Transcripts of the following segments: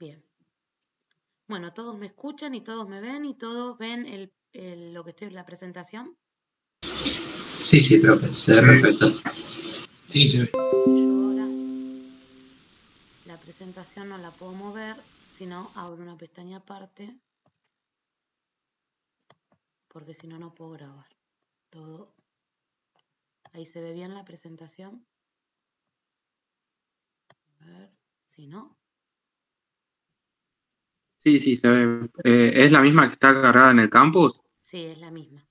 Bien. Bueno, todos me escuchan y todos me ven y todos ven lo que estoy en la presentación. Sí, profe, se ve perfecto. Sí, se ve. Yo ahora la presentación no la puedo mover, sino abro una pestaña aparte, porque si no, no puedo grabar. Todo. Ahí se ve bien la presentación. A ver, si no. Sí, se ve. ¿Es la misma que está cargada en el campus? Sí, es la misma.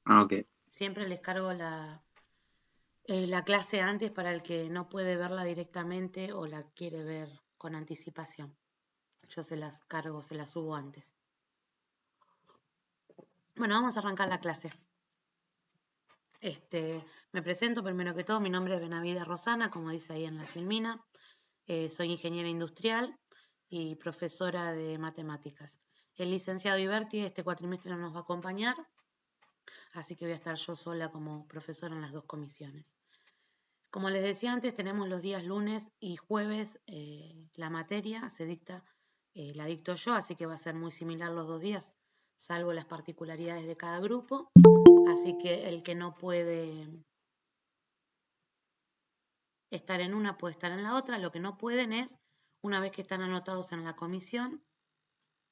Ah, ok. Siempre les cargo la clase antes para el que no puede verla directamente o la quiere ver con anticipación. Yo se las cargo, se las subo antes. Bueno, vamos a arrancar la clase. Me presento primero que todo, mi nombre es Benavides Rosana, como dice ahí en la filmina. Soy ingeniera industrial y profesora de matemáticas. El licenciado Iberti este cuatrimestre no nos va a acompañar, así que voy a estar yo sola como profesora en las dos comisiones. Como les decía antes, tenemos los días lunes y jueves la materia, se dicta, la dicto yo, así que va a ser muy similar los dos días, salvo las particularidades de cada grupo. Así que el que no puede estar en una puede estar en la otra. Lo que no pueden es, una vez que están anotados en la comisión,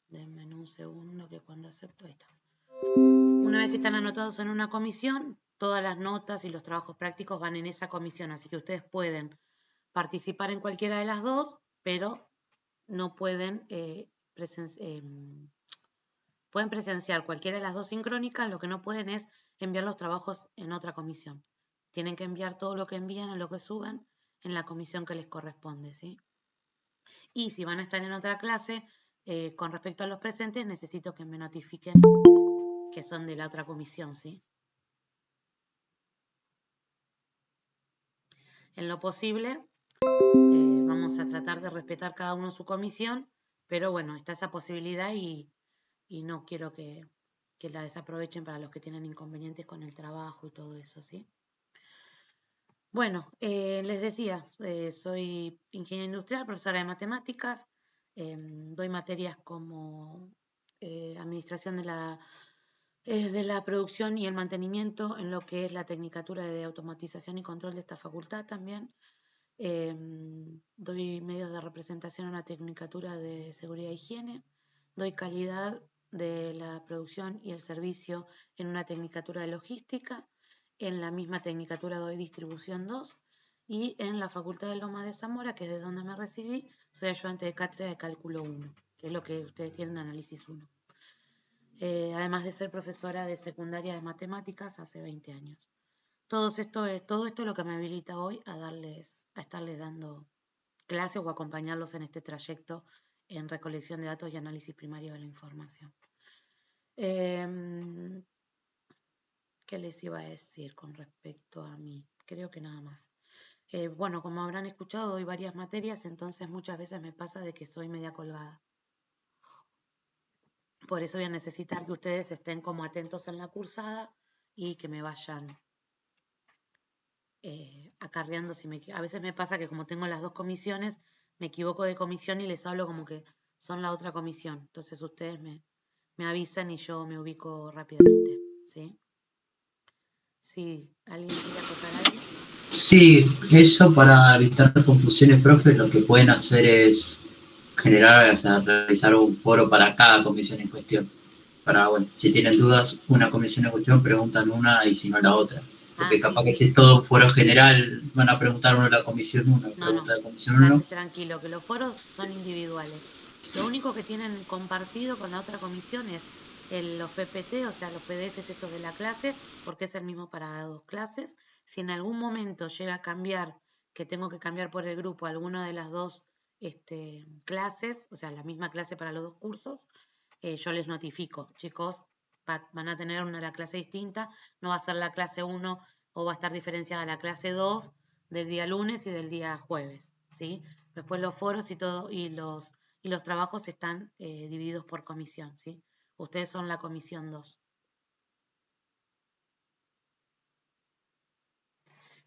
denme un segundo que cuando acepto, ahí está. Una vez que están anotados en una comisión, todas las notas y los trabajos prácticos van en esa comisión, así que ustedes pueden participar en cualquiera de las dos, pero no pueden, pueden presenciar cualquiera de las dos sincrónicas, lo que no pueden es enviar los trabajos en otra comisión. Tienen que enviar todo lo que envían o lo que suben en la comisión que les corresponde, ¿sí? Y si van a estar en otra clase, con respecto a los presentes, necesito que me notifiquen que son de la otra comisión, ¿sí? En lo posible, vamos a tratar de respetar cada uno su comisión, pero bueno, está esa posibilidad y no quiero que la desaprovechen para los que tienen inconvenientes con el trabajo y todo eso, ¿sí? Bueno, les decía, soy ingeniera industrial, profesora de matemáticas, doy materias como administración de la producción y el mantenimiento en lo que es la tecnicatura de automatización y control de esta facultad también. Doy medios de representación en la tecnicatura de seguridad e higiene. Doy calidad de la producción y el servicio en una tecnicatura de logística. En la misma tecnicatura doy distribución 2. Y en la Facultad de Lomas de Zamora, que es de donde me recibí, soy ayudante de cátedra de cálculo 1, que es lo que ustedes tienen en análisis 1. Además de ser profesora de secundaria de matemáticas hace 20 años. Todo esto es lo que me habilita hoy a estarles dando clases o acompañarlos en este trayecto en recolección de datos y análisis primario de la información. ¿Qué les iba a decir con respecto a mí? Creo que nada más. Bueno, como habrán escuchado, doy varias materias, entonces muchas veces me pasa de que soy media colgada. Por eso voy a necesitar que ustedes estén como atentos en la cursada y que me vayan acarreando. A veces me pasa que como tengo las dos comisiones, me equivoco de comisión y les hablo como que son la otra comisión. Entonces ustedes me avisan y yo me ubico rápidamente, ¿sí? Sí, ¿alguien quiere acotar algo? Sí, eso para evitar confusiones, profe, lo que pueden hacer es generar, o sea, realizar un foro para cada comisión en cuestión. Para, bueno, si tienen dudas, una comisión en cuestión, preguntan una y si no la otra. Porque capaz que si es todo un foro general, van a preguntar uno la comisión 1, pregunta de comisión 1. Tranquilo, que los foros son individuales. Lo único que tienen compartido con la otra comisión es los PPT, o sea, los PDFs estos de la clase, porque es el mismo para dos clases. Si en algún momento llega a cambiar, que tengo que cambiar por el grupo alguna de las dos clases, o sea, la misma clase para los dos cursos, yo les notifico, chicos, van a tener la clase distinta, no va a ser la clase 1 o va a estar diferenciada la clase 2 del día lunes y del día jueves, ¿sí? Después los foros y todo y los trabajos están divididos por comisión, ¿sí? Ustedes son la comisión 2.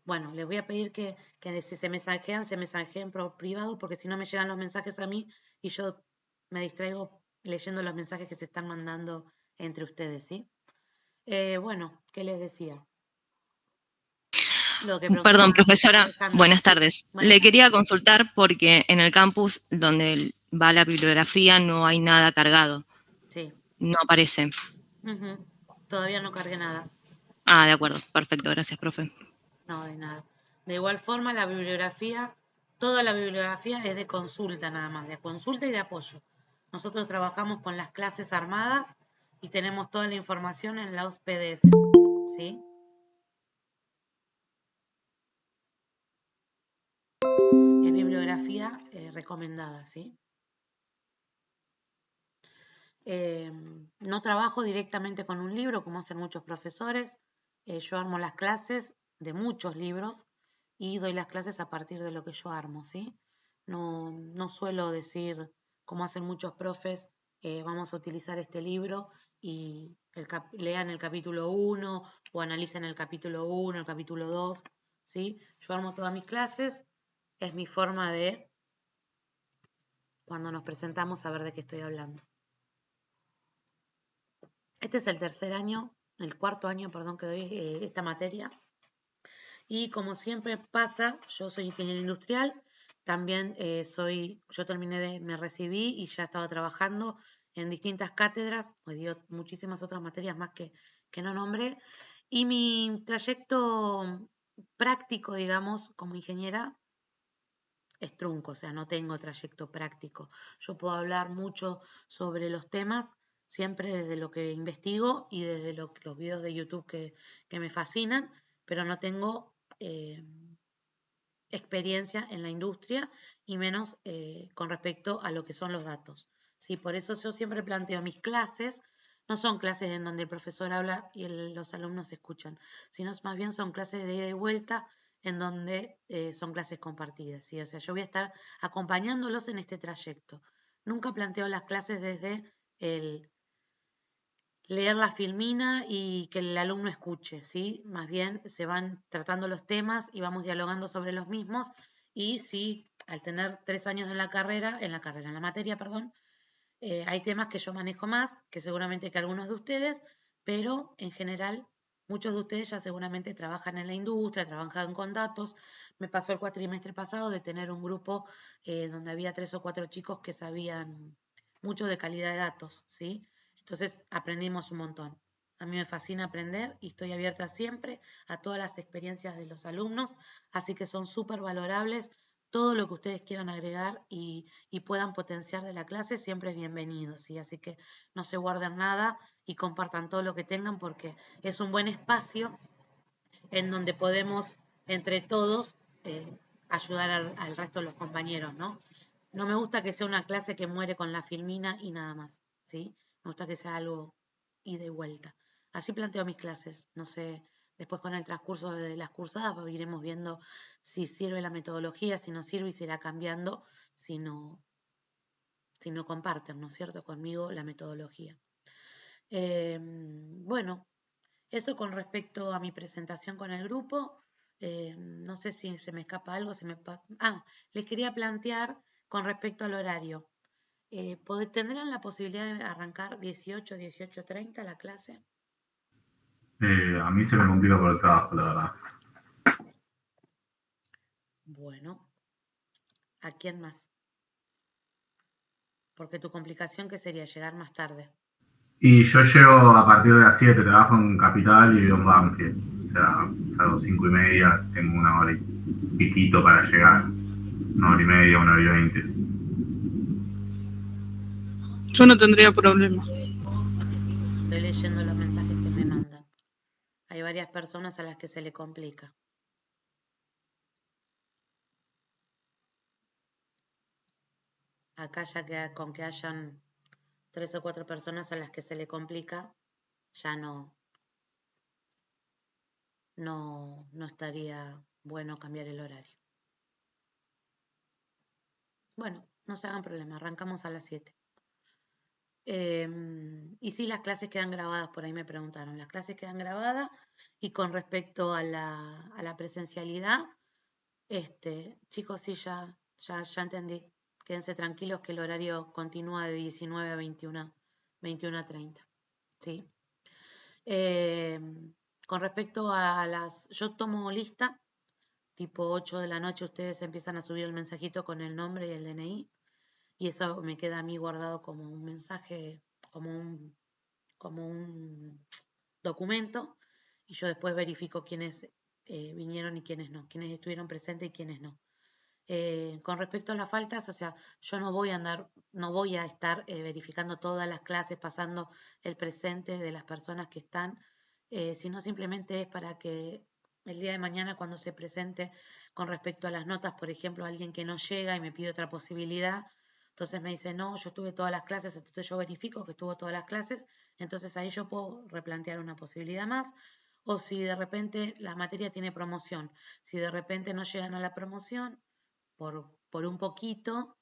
Bueno, les voy a pedir que si se mensajean por privado, porque si no me llegan los mensajes a mí y yo me distraigo leyendo los mensajes que se están mandando entre ustedes, ¿sí? Bueno, ¿qué les decía? Lo que Perdón, preguntaba profesora, Alessandra. buenas tardes. Buenas Le tardes. quería consultar porque en el campus donde va la bibliografía no hay nada cargado, Sí. no aparece. Ujú. Todavía no cargué nada. Ah, de acuerdo, perfecto, gracias, profe. No, de nada. De igual forma, la bibliografía, toda la bibliografía es de consulta nada más, de consulta y de apoyo. Nosotros trabajamos con las clases armadas y tenemos toda la información en los PDFs, ¿sí? Es bibliografía recomendada, ¿sí? No trabajo directamente con un libro, como hacen muchos profesores. Yo armo las clases de muchos libros y doy las clases a partir de lo que yo armo, ¿sí? No suelo decir, como hacen muchos profes, vamos a utilizar este libro y lean el capítulo 1 o analicen el capítulo 1, el capítulo 2, ¿sí? Yo armo todas mis clases, es mi forma de, cuando nos presentamos, saber de qué estoy hablando. Este es el cuarto año, perdón, que doy esta materia. Y como siempre pasa, yo soy ingeniera industrial, también me recibí y ya estaba trabajando en distintas cátedras, me dio muchísimas otras materias más que no nombré. Y mi trayecto práctico, digamos, como ingeniera, es trunco, o sea, no tengo trayecto práctico. Yo puedo hablar mucho sobre los temas, siempre desde lo que investigo y desde los videos de YouTube que me fascinan, pero no tengo experiencia en la industria y menos con respecto a lo que son los datos. ¿Sí? Por eso yo siempre planteo mis clases, no son clases en donde el profesor habla y los alumnos escuchan, sino más bien son clases de ida y vuelta en donde son clases compartidas. ¿sí? O sea, yo voy a estar acompañándolos en este trayecto. Nunca planteo las clases desde el leer la filmina y que el alumno escuche, ¿sí? Más bien se van tratando los temas y vamos dialogando sobre los mismos y sí, al tener 3 años en la materia, perdón, hay temas que yo manejo más, que seguramente que algunos de ustedes, pero en general muchos de ustedes ya seguramente trabajan en la industria, trabajan con datos. Me pasó el cuatrimestre pasado de tener un grupo donde había 3 o 4 chicos que sabían mucho de calidad de datos, ¿sí? Entonces aprendimos un montón. A mí me fascina aprender y estoy abierta siempre a todas las experiencias de los alumnos, así que son súper valorables. Todo lo que ustedes quieran agregar y puedan potenciar de la clase siempre es bienvenido, ¿sí? Así que no se guarden nada y compartan todo lo que tengan porque es un buen espacio en donde podemos entre todos ayudar al resto de los compañeros, ¿no? No me gusta que sea una clase que muere con la filmina y nada más, ¿sí? Me gusta que sea algo ida y vuelta. Así planteo mis clases, no sé, después con el transcurso de las cursadas pues iremos viendo si sirve la metodología, si no sirve y se irá cambiando, si no comparten, ¿no es cierto?, conmigo la metodología. Bueno, eso con respecto a mi presentación con el grupo. No sé si se me escapa algo. Les quería plantear con respecto al horario. ¿Tendrán la posibilidad de arrancar 18, 18:30 la clase? A mí se me complica por el trabajo, la verdad. Bueno, ¿a quién más? Porque tu complicación, ¿qué sería? Llegar más tarde. Y yo llego a partir de las 7, trabajo en Capital y vivo en Banfield. O sea, salgo 5:30, tengo 1 hora y piquito para llegar. 1 hora y media, 1 hora y 20. Yo no tendría problema. Estoy leyendo los mensajes que me mandan. Hay varias personas a las que se le complica. Acá ya que con que hayan 3 o 4 personas a las que se le complica, ya no estaría bueno cambiar el horario. Bueno, no se hagan problema, arrancamos a las 7. Y sí, las clases quedan grabadas, por ahí me preguntaron. Las clases quedan grabadas y con respecto a la presencialidad, chicos, sí, ya entendí. quédense tranquilos que el horario continúa de 19 a 21 a 30. ¿Sí? Con respecto a yo tomo lista, tipo 8 de la noche ustedes empiezan a subir el mensajito con el nombre y el DNI, y eso me queda a mí guardado como un mensaje, como un documento, y yo después verifico quiénes vinieron y quiénes no, quiénes estuvieron presentes y quiénes no. Con respecto a las faltas, o sea, yo no voy a estar verificando todas las clases, pasando el presente de las personas que están, sino simplemente es para que el día de mañana cuando se presente con respecto a las notas, por ejemplo, alguien que no llega y me pide otra posibilidad, entonces me dice, no, yo estuve todas las clases, entonces yo verifico que estuvo todas las clases, entonces ahí yo puedo replantear una posibilidad más, o si de repente la materia tiene promoción, si de repente no llegan a la promoción, por un poquito,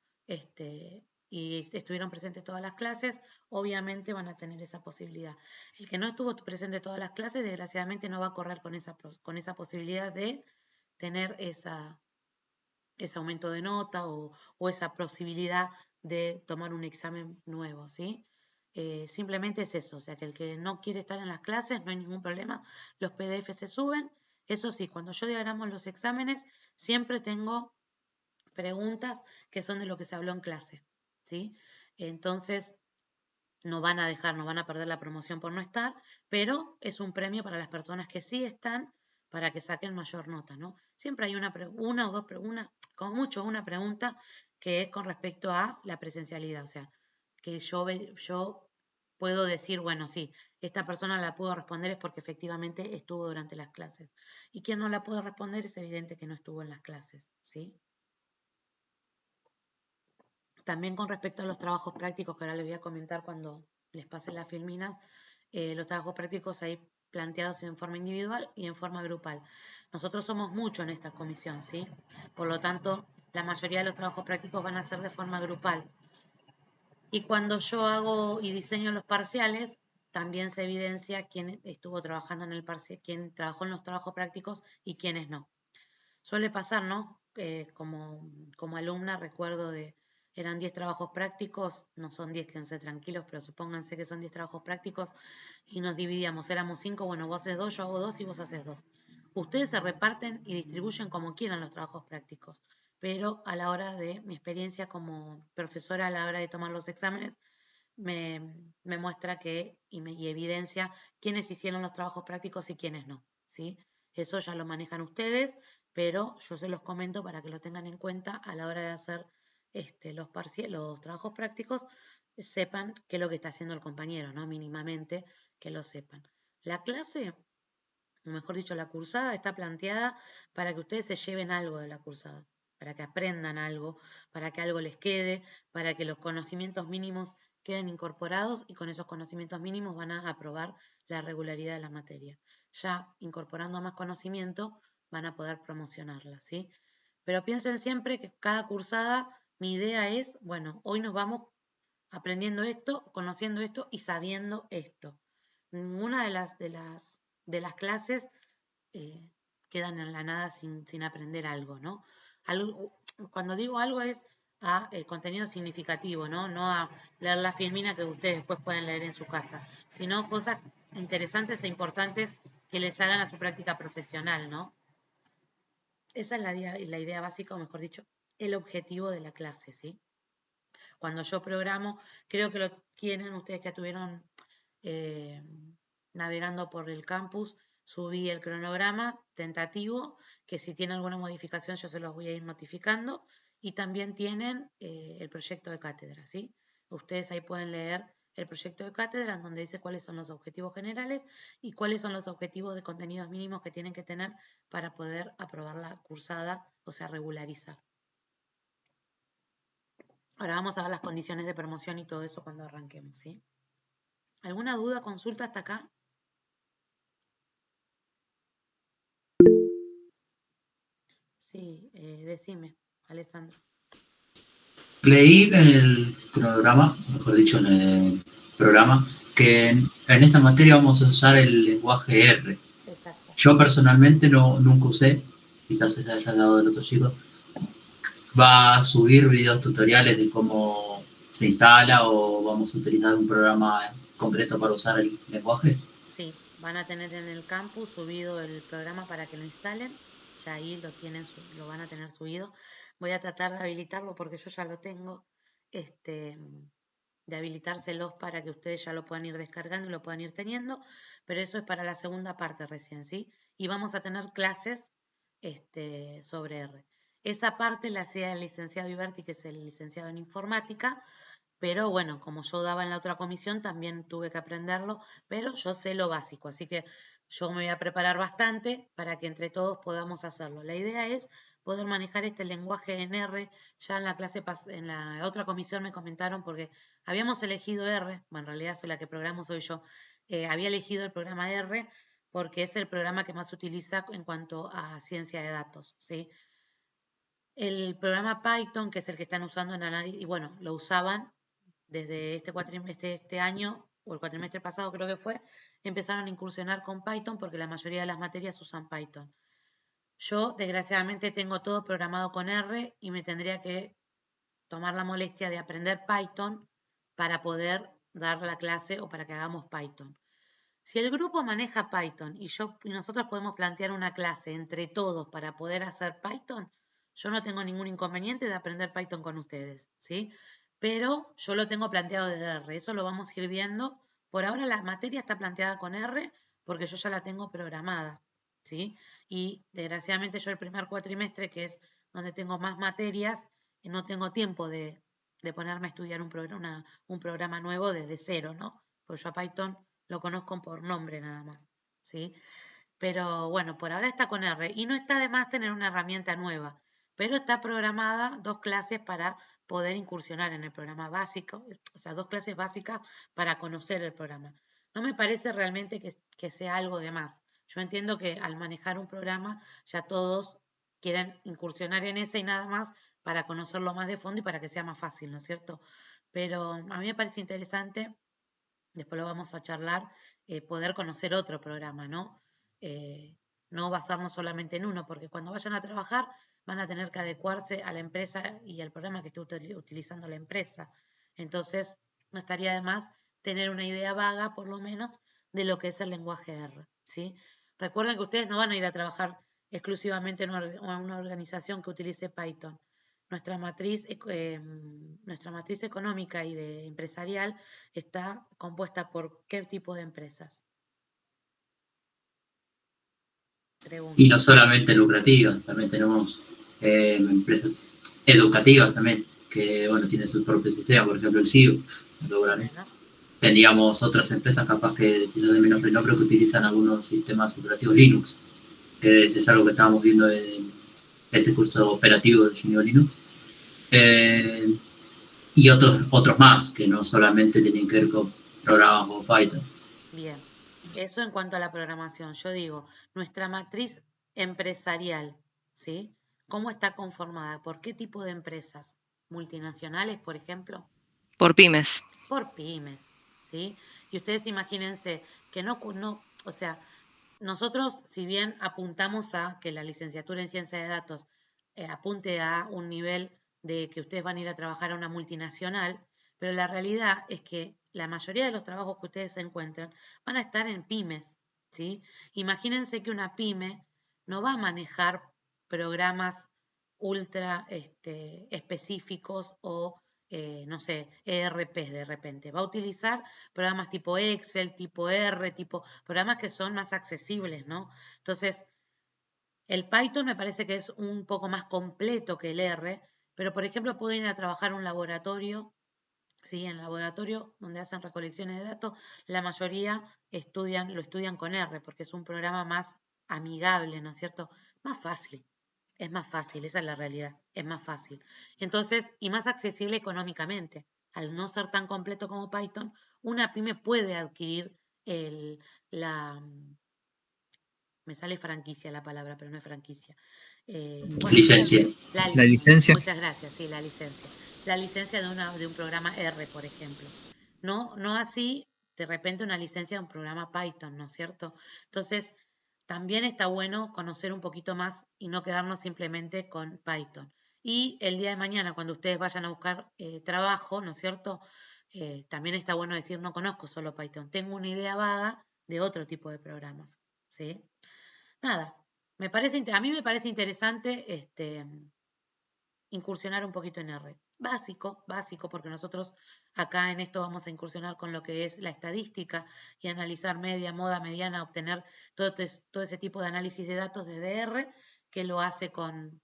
y estuvieron presentes todas las clases, obviamente van a tener esa posibilidad. El que no estuvo presente todas las clases, desgraciadamente no va a correr con esa posibilidad de tener ese aumento de nota o esa posibilidad de tomar un examen nuevo, ¿sí? Simplemente es eso, o sea que el que no quiere estar en las clases no hay ningún problema, los PDF se suben. Eso sí, cuando yo diagramo los exámenes, siempre tengo preguntas que son de lo que se habló en clase, ¿sí? Entonces, no van a perder la promoción por no estar, pero es un premio para las personas que sí están para que saquen mayor nota, ¿no? Siempre hay una o dos preguntas, como mucho una pregunta que es con respecto a la presencialidad, o sea, que yo puedo decir, bueno, sí, esta persona la pudo responder es porque efectivamente estuvo durante las clases. Y quien no la puede responder es evidente que no estuvo en las clases, ¿sí? También con respecto a los trabajos prácticos, que ahora les voy a comentar cuando les pase las filminas, los trabajos prácticos ahí planteados en forma individual y en forma grupal. Nosotros somos muchos en esta comisión, ¿sí? Por lo tanto, la mayoría de los trabajos prácticos van a ser de forma grupal. Y cuando yo hago y diseño los parciales, también se evidencia quién estuvo trabajando en el parcial, quién trabajó en los trabajos prácticos y quiénes no. Suele pasar, ¿no? Como alumna recuerdo eran 10 trabajos prácticos, no son 10, quédense tranquilos, pero supónganse que son 10 trabajos prácticos y nos dividíamos, éramos 5, bueno, vos haces 2, yo hago 2 y vos haces 2. Ustedes se reparten y distribuyen como quieran los trabajos prácticos, pero a la hora de mi experiencia como profesora, a la hora de tomar los exámenes, me muestra y evidencia quiénes hicieron los trabajos prácticos y quiénes no, ¿sí? Eso ya lo manejan ustedes, pero yo se los comento para que lo tengan en cuenta a la hora de hacer los trabajos prácticos, sepan qué es lo que está haciendo el compañero, ¿no? Mínimamente que lo sepan. La clase, o mejor dicho, la cursada está planteada para que ustedes se lleven algo de la cursada, para que aprendan algo, para que algo les quede, para que los conocimientos mínimos queden incorporados y con esos conocimientos mínimos van a aprobar la regularidad de la materia. Ya incorporando más conocimiento van a poder promocionarla, ¿sí? Pero piensen siempre que cada cursada, mi idea es, bueno, hoy nos vamos aprendiendo esto, conociendo esto y sabiendo esto. Ninguna de las clases quedan en la nada sin aprender algo, ¿no? Cuando digo algo es a contenido significativo, ¿no? No a leer la filmina que ustedes después pueden leer en su casa, sino cosas interesantes e importantes que les hagan a su práctica profesional, ¿no? Esa es la idea básica, o mejor dicho, el objetivo de la clase, ¿sí? Cuando yo programo, creo que lo tienen ustedes que estuvieron navegando por el campus, subí el cronograma tentativo, que si tiene alguna modificación yo se los voy a ir notificando, y también tienen el proyecto de cátedra, ¿sí? Ustedes ahí pueden leer el proyecto de cátedra, en donde dice cuáles son los objetivos generales y cuáles son los objetivos de contenidos mínimos que tienen que tener para poder aprobar la cursada, o sea, regularizar. Ahora vamos a ver las condiciones de promoción y todo eso cuando arranquemos, ¿sí? ¿Alguna duda, consulta hasta acá? Sí, decime, Alessandro. Leí en el cronograma, mejor dicho, en el programa, que en esta materia vamos a usar el lenguaje R. Exacto. Yo personalmente nunca usé, quizás se haya dado del otro chico, ¿Va a subir videos tutoriales de cómo se instala o vamos a utilizar un programa concreto para usar el lenguaje? Sí, van a tener en el campus subido el programa para que lo instalen. Ya ahí lo tienen, lo van a tener subido. Voy a tratar de habilitarlo porque yo ya lo tengo. Este, de habilitárselos para que ustedes ya lo puedan ir descargando y lo puedan ir teniendo, pero eso es para la segunda parte recién, ¿sí? Y vamos a tener clases sobre R. Esa parte la hacía el licenciado Iberti, que es el licenciado en informática, pero bueno, como yo daba en la otra comisión, también tuve que aprenderlo, pero yo sé lo básico, así que yo me voy a preparar bastante para que entre todos podamos hacerlo. La idea es poder manejar este lenguaje en R. Ya en la clase, en la otra comisión me comentaron porque habíamos elegido R, bueno, en realidad soy la que programo, soy yo, había elegido el programa R porque es el programa que más se utiliza en cuanto a ciencia de datos, ¿sí? El programa Python, que es el que están usando en análisis, y bueno, lo usaban desde este cuatrimestre, este año, o el cuatrimestre pasado creo que fue, empezaron a incursionar con Python porque la mayoría de las materias usan Python. Yo, desgraciadamente, tengo todo programado con R y me tendría que tomar la molestia de aprender Python para poder dar la clase o para que hagamos Python. Si el grupo maneja Python y nosotros podemos plantear una clase entre todos para poder hacer Python, yo no tengo ningún inconveniente de aprender Python con ustedes, ¿sí? Pero yo lo tengo planteado desde R, eso lo vamos a ir viendo. Por ahora la materia está planteada con R porque yo ya la tengo programada, ¿sí? Y desgraciadamente yo el primer cuatrimestre, que es donde tengo más materias, no tengo tiempo de ponerme a estudiar un programa nuevo desde cero, ¿no? Pues yo a Python lo conozco por nombre nada más, ¿sí? Pero bueno, por ahora está con R y no está de más tener una herramienta nueva, pero está programada 2 clases para poder incursionar en el programa básico, o sea, 2 clases básicas para conocer el programa. No me parece realmente que sea algo de más. Yo entiendo que al manejar un programa ya todos quieren incursionar en ese y nada más para conocerlo más de fondo y para que sea más fácil, ¿no es cierto? Pero a mí me parece interesante, después lo vamos a charlar, poder conocer otro programa, ¿no? No basarnos solamente en uno, porque cuando vayan a trabajar van a tener que adecuarse a la empresa y al programa que esté utilizando la empresa. Entonces, no estaría de más tener una idea vaga, por lo menos, de lo que es el lenguaje R, ¿sí? Recuerden que ustedes no van a ir a trabajar exclusivamente en una organización que utilice Python. Nuestra matriz económica y de empresarial está compuesta por ¿qué tipo de empresas? Pregunto. Y no solamente lucrativas, también tenemos empresas educativas también, que bueno, tienen sus propios sistemas, por ejemplo el CIO. Bueno, Tendríamos otras empresas capaz que quizás de menos renombre que utilizan algunos sistemas operativos Linux, que es algo que estábamos viendo en este curso operativo de Junior Linux. Y otros más, que no solamente tienen que ver con programas como Python. bien. Eso en cuanto a la programación. Yo digo, nuestra matriz empresarial, ¿sí? ¿Cómo está conformada? ¿Por qué tipo de empresas? ¿Multinacionales, por ejemplo? Por pymes. Por pymes, ¿sí? Y ustedes imagínense que o sea, nosotros, si bien apuntamos a que la licenciatura en ciencia de datos apunte a un nivel de que ustedes van a ir a trabajar a una multinacional, pero la realidad es que la mayoría de los trabajos que ustedes encuentran van a estar en pymes, ¿sí? Imagínense que una pyme no va a manejar programas ultra específicos o no sé, ERPs de repente. Va a utilizar programas tipo Excel, tipo R, tipo programas que son más accesibles, ¿no? Entonces, el Python me parece que es un poco más completo que el R, pero por ejemplo pueden ir a trabajar en un laboratorio, ¿sí? En el laboratorio donde hacen recolecciones de datos, la mayoría lo estudian con R, porque es un programa más amigable, ¿no es cierto? Más fácil. Es más fácil, esa es la realidad, es más fácil. Entonces, y más accesible económicamente. Al no ser tan completo como Python, una pyme puede adquirir la, me sale franquicia la palabra, pero no es franquicia. Bueno, Licencia. La licencia. muchas gracias, sí, la licencia. La licencia de un programa R, por ejemplo. No así, de repente, una licencia de un programa Python, ¿no es cierto? Entonces, también está bueno conocer un poquito más y no quedarnos simplemente con Python. Y el día de mañana, cuando ustedes vayan a buscar trabajo, ¿no es cierto? También está bueno decir, no conozco solo Python, tengo una idea vaga de otro tipo de programas, ¿sí? Nada, a mí me parece interesante incursionar un poquito en R. Básico, porque nosotros acá en esto vamos a incursionar con lo que es la estadística y analizar media, moda, mediana, obtener todo ese tipo de análisis de datos desde R, que lo hace con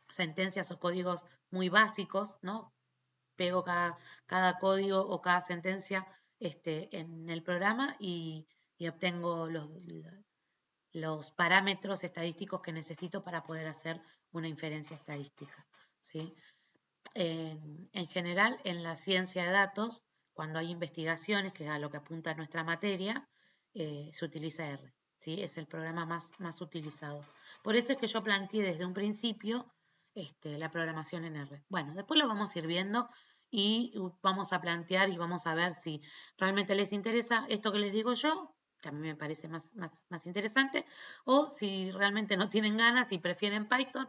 sentencias o códigos muy básicos, ¿no? Pego cada código o cada sentencia en el programa y obtengo los parámetros estadísticos que necesito para poder hacer una inferencia estadística, ¿sí? En general, en la ciencia de datos, cuando hay investigaciones, que es a lo que apunta nuestra materia, se utiliza R, ¿sí? Es el programa más utilizado. Por eso es que yo planteé desde un principio la programación en R. Bueno, después lo vamos a ir viendo y vamos a plantear y vamos a ver si realmente les interesa esto que les digo yo, que a mí me parece más interesante, o si realmente no tienen ganas y prefieren Python,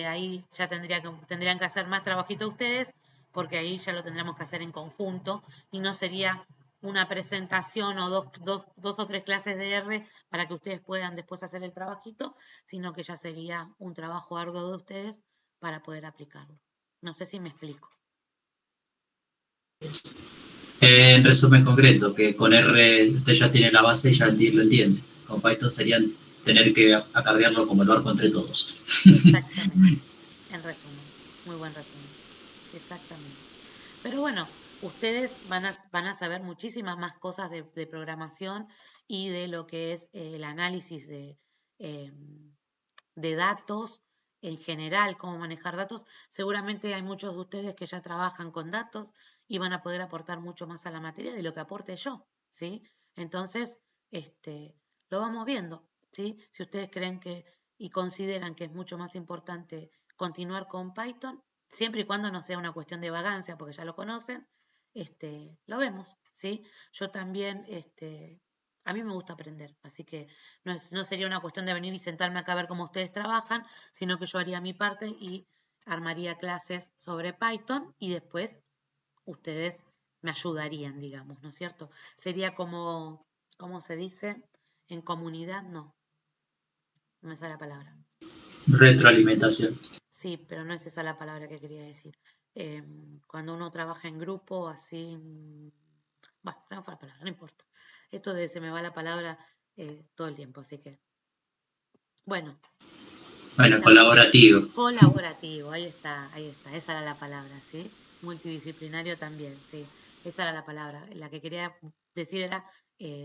ahí ya tendrían que hacer más trabajito ustedes, porque ahí ya lo tendríamos que hacer en conjunto y no sería una presentación o dos o tres clases de R para que ustedes puedan después hacer el trabajito, sino que ya sería un trabajo arduo de ustedes para poder aplicarlo. No sé si me explico. En resumen concreto, que con R usted ya tiene la base y ya lo entiende. Con Python serían tener que acarrearlo como el barco entre todos. Exactamente. En resumen. Muy buen resumen. Exactamente. Pero bueno, ustedes van a saber muchísimas más cosas de programación y de lo que es el análisis de datos en general, cómo manejar datos. Seguramente hay muchos de ustedes que ya trabajan con datos y van a poder aportar mucho más a la materia de lo que aporte yo, ¿sí? Entonces, lo vamos viendo, ¿sí? Si ustedes creen y consideran que es mucho más importante continuar con Python, siempre y cuando no sea una cuestión de vagancia, porque ya lo conocen, lo vemos, ¿sí? Yo también, a mí me gusta aprender, así que no sería una cuestión de venir y sentarme acá a ver cómo ustedes trabajan, sino que yo haría mi parte y armaría clases sobre Python y después ustedes me ayudarían, digamos, ¿no es cierto? Sería como, ¿cómo se dice? En comunidad, no me sale la palabra. Retroalimentación. Sí, pero no es esa la palabra que quería decir. Cuando uno trabaja en grupo, así, bueno, se me fue la palabra, no importa. Esto de se me va la palabra todo el tiempo, así que, bueno. Bueno, colaborativo. Colaborativo, ahí está, esa era la palabra, ¿sí? Multidisciplinario también, sí, esa era la palabra. La que quería decir era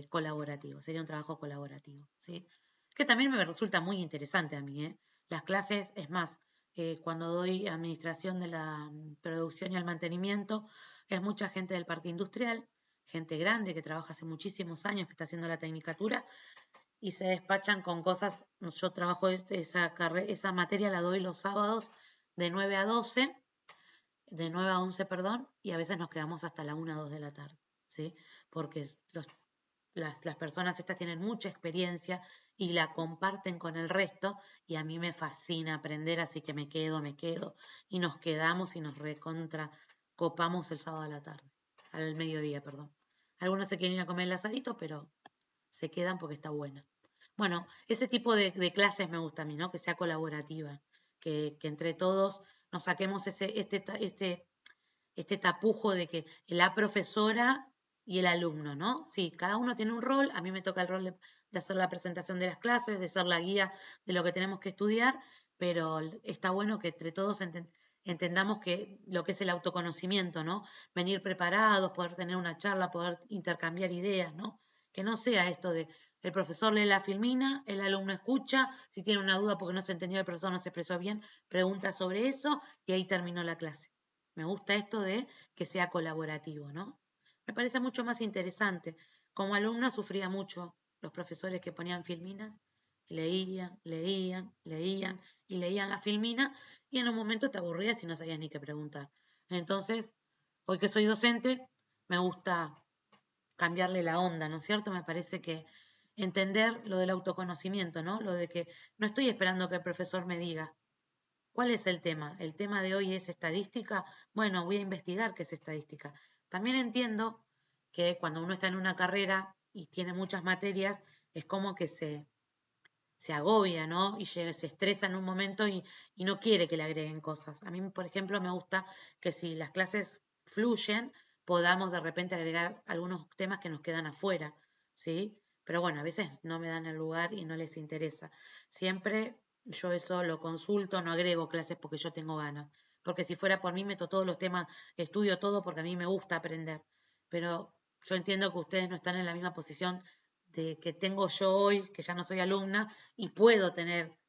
colaborativo, sería un trabajo colaborativo, ¿sí? Que también me resulta muy interesante a mí, ¿eh? Las clases, es más, cuando doy administración de la producción y el mantenimiento, es mucha gente del parque industrial, gente grande que trabaja hace muchísimos años, que está haciendo la tecnicatura, y se despachan con cosas. Yo trabajo esa materia, la doy los sábados de 9 a 12, de 9 a 11, perdón, y a veces nos quedamos hasta la 1 o 2 de la tarde, ¿sí? Porque las personas estas tienen mucha experiencia y la comparten con el resto y a mí me fascina aprender, así que me quedo y nos quedamos y nos recontra copamos el sábado a la tarde, al mediodía, perdón. Algunos se quieren ir a comer el asadito, pero se quedan porque está buena. Bueno, ese tipo de clases me gusta a mí, ¿no? Que sea colaborativa, que entre todos nos saquemos este tapujo de que la profesora y el alumno, ¿no? Sí, cada uno tiene un rol, a mí me toca el rol de hacer la presentación de las clases, de ser la guía de lo que tenemos que estudiar, pero está bueno que entre todos entendamos que lo que es el autoconocimiento, ¿no? Venir preparados, poder tener una charla, poder intercambiar ideas, ¿no? Que no sea esto de el profesor lee la filmina, el alumno escucha, si tiene una duda porque no se entendió, el profesor no se expresó bien, pregunta sobre eso y ahí terminó la clase. Me gusta esto de que sea colaborativo, ¿no? Me parece mucho más interesante. Como alumna sufría mucho los profesores que ponían filminas, leían y leían la filmina y en un momento te aburrías y no sabías ni qué preguntar. Entonces, hoy que soy docente, me gusta cambiarle la onda, ¿no es cierto? Me parece que entender lo del autoconocimiento, ¿no? Lo de que no estoy esperando que el profesor me diga, ¿Cuál es el tema? El tema de hoy es estadística. Bueno, voy a investigar qué es estadística. También entiendo que cuando uno está en una carrera y tiene muchas materias, es como que se agobia, ¿no? Y se estresa en un momento y no quiere que le agreguen cosas. A mí, por ejemplo, me gusta que si las clases fluyen, podamos de repente agregar algunos temas que nos quedan afuera, ¿sí? Pero bueno, a veces no me dan el lugar y no les interesa. Siempre yo eso lo consulto, no agrego clases porque yo tengo ganas. Porque si fuera por mí, meto todos los temas, estudio todo porque a mí me gusta aprender. Pero yo entiendo que ustedes no están en la misma posición de que tengo yo hoy, que ya no soy alumna, y puedo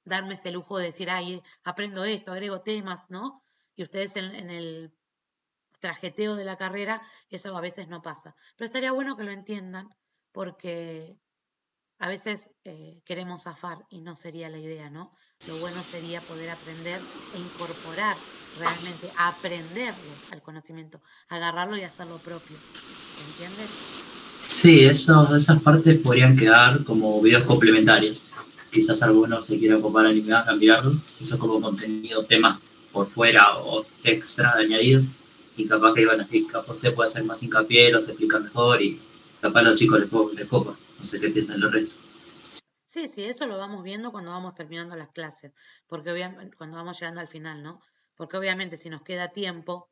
darme ese lujo de decir, ay, aprendo esto, agrego temas, ¿no? Y ustedes en el trajeteo de la carrera, eso a veces no pasa. Pero estaría bueno que lo entiendan, porque a veces queremos zafar y no sería la idea, ¿no? Lo bueno sería poder aprender e incorporar realmente, aprenderlo al conocimiento, agarrarlo y hacerlo propio. ¿Se entiende? Sí, esas partes podrían quedar como videos complementarios. Quizás algunos se quieran ocupar a cambiarlo. Eso como contenido, temas por fuera o extra añadidos. Y capaz que, bueno, y capaz usted puede hacer más hincapié, los explica mejor y capaz a los chicos les copa. No sé qué piensan los restos. Sí, sí, eso lo vamos viendo cuando vamos terminando las clases, porque obviamente cuando vamos llegando al final, ¿no? Porque obviamente si nos queda tiempo,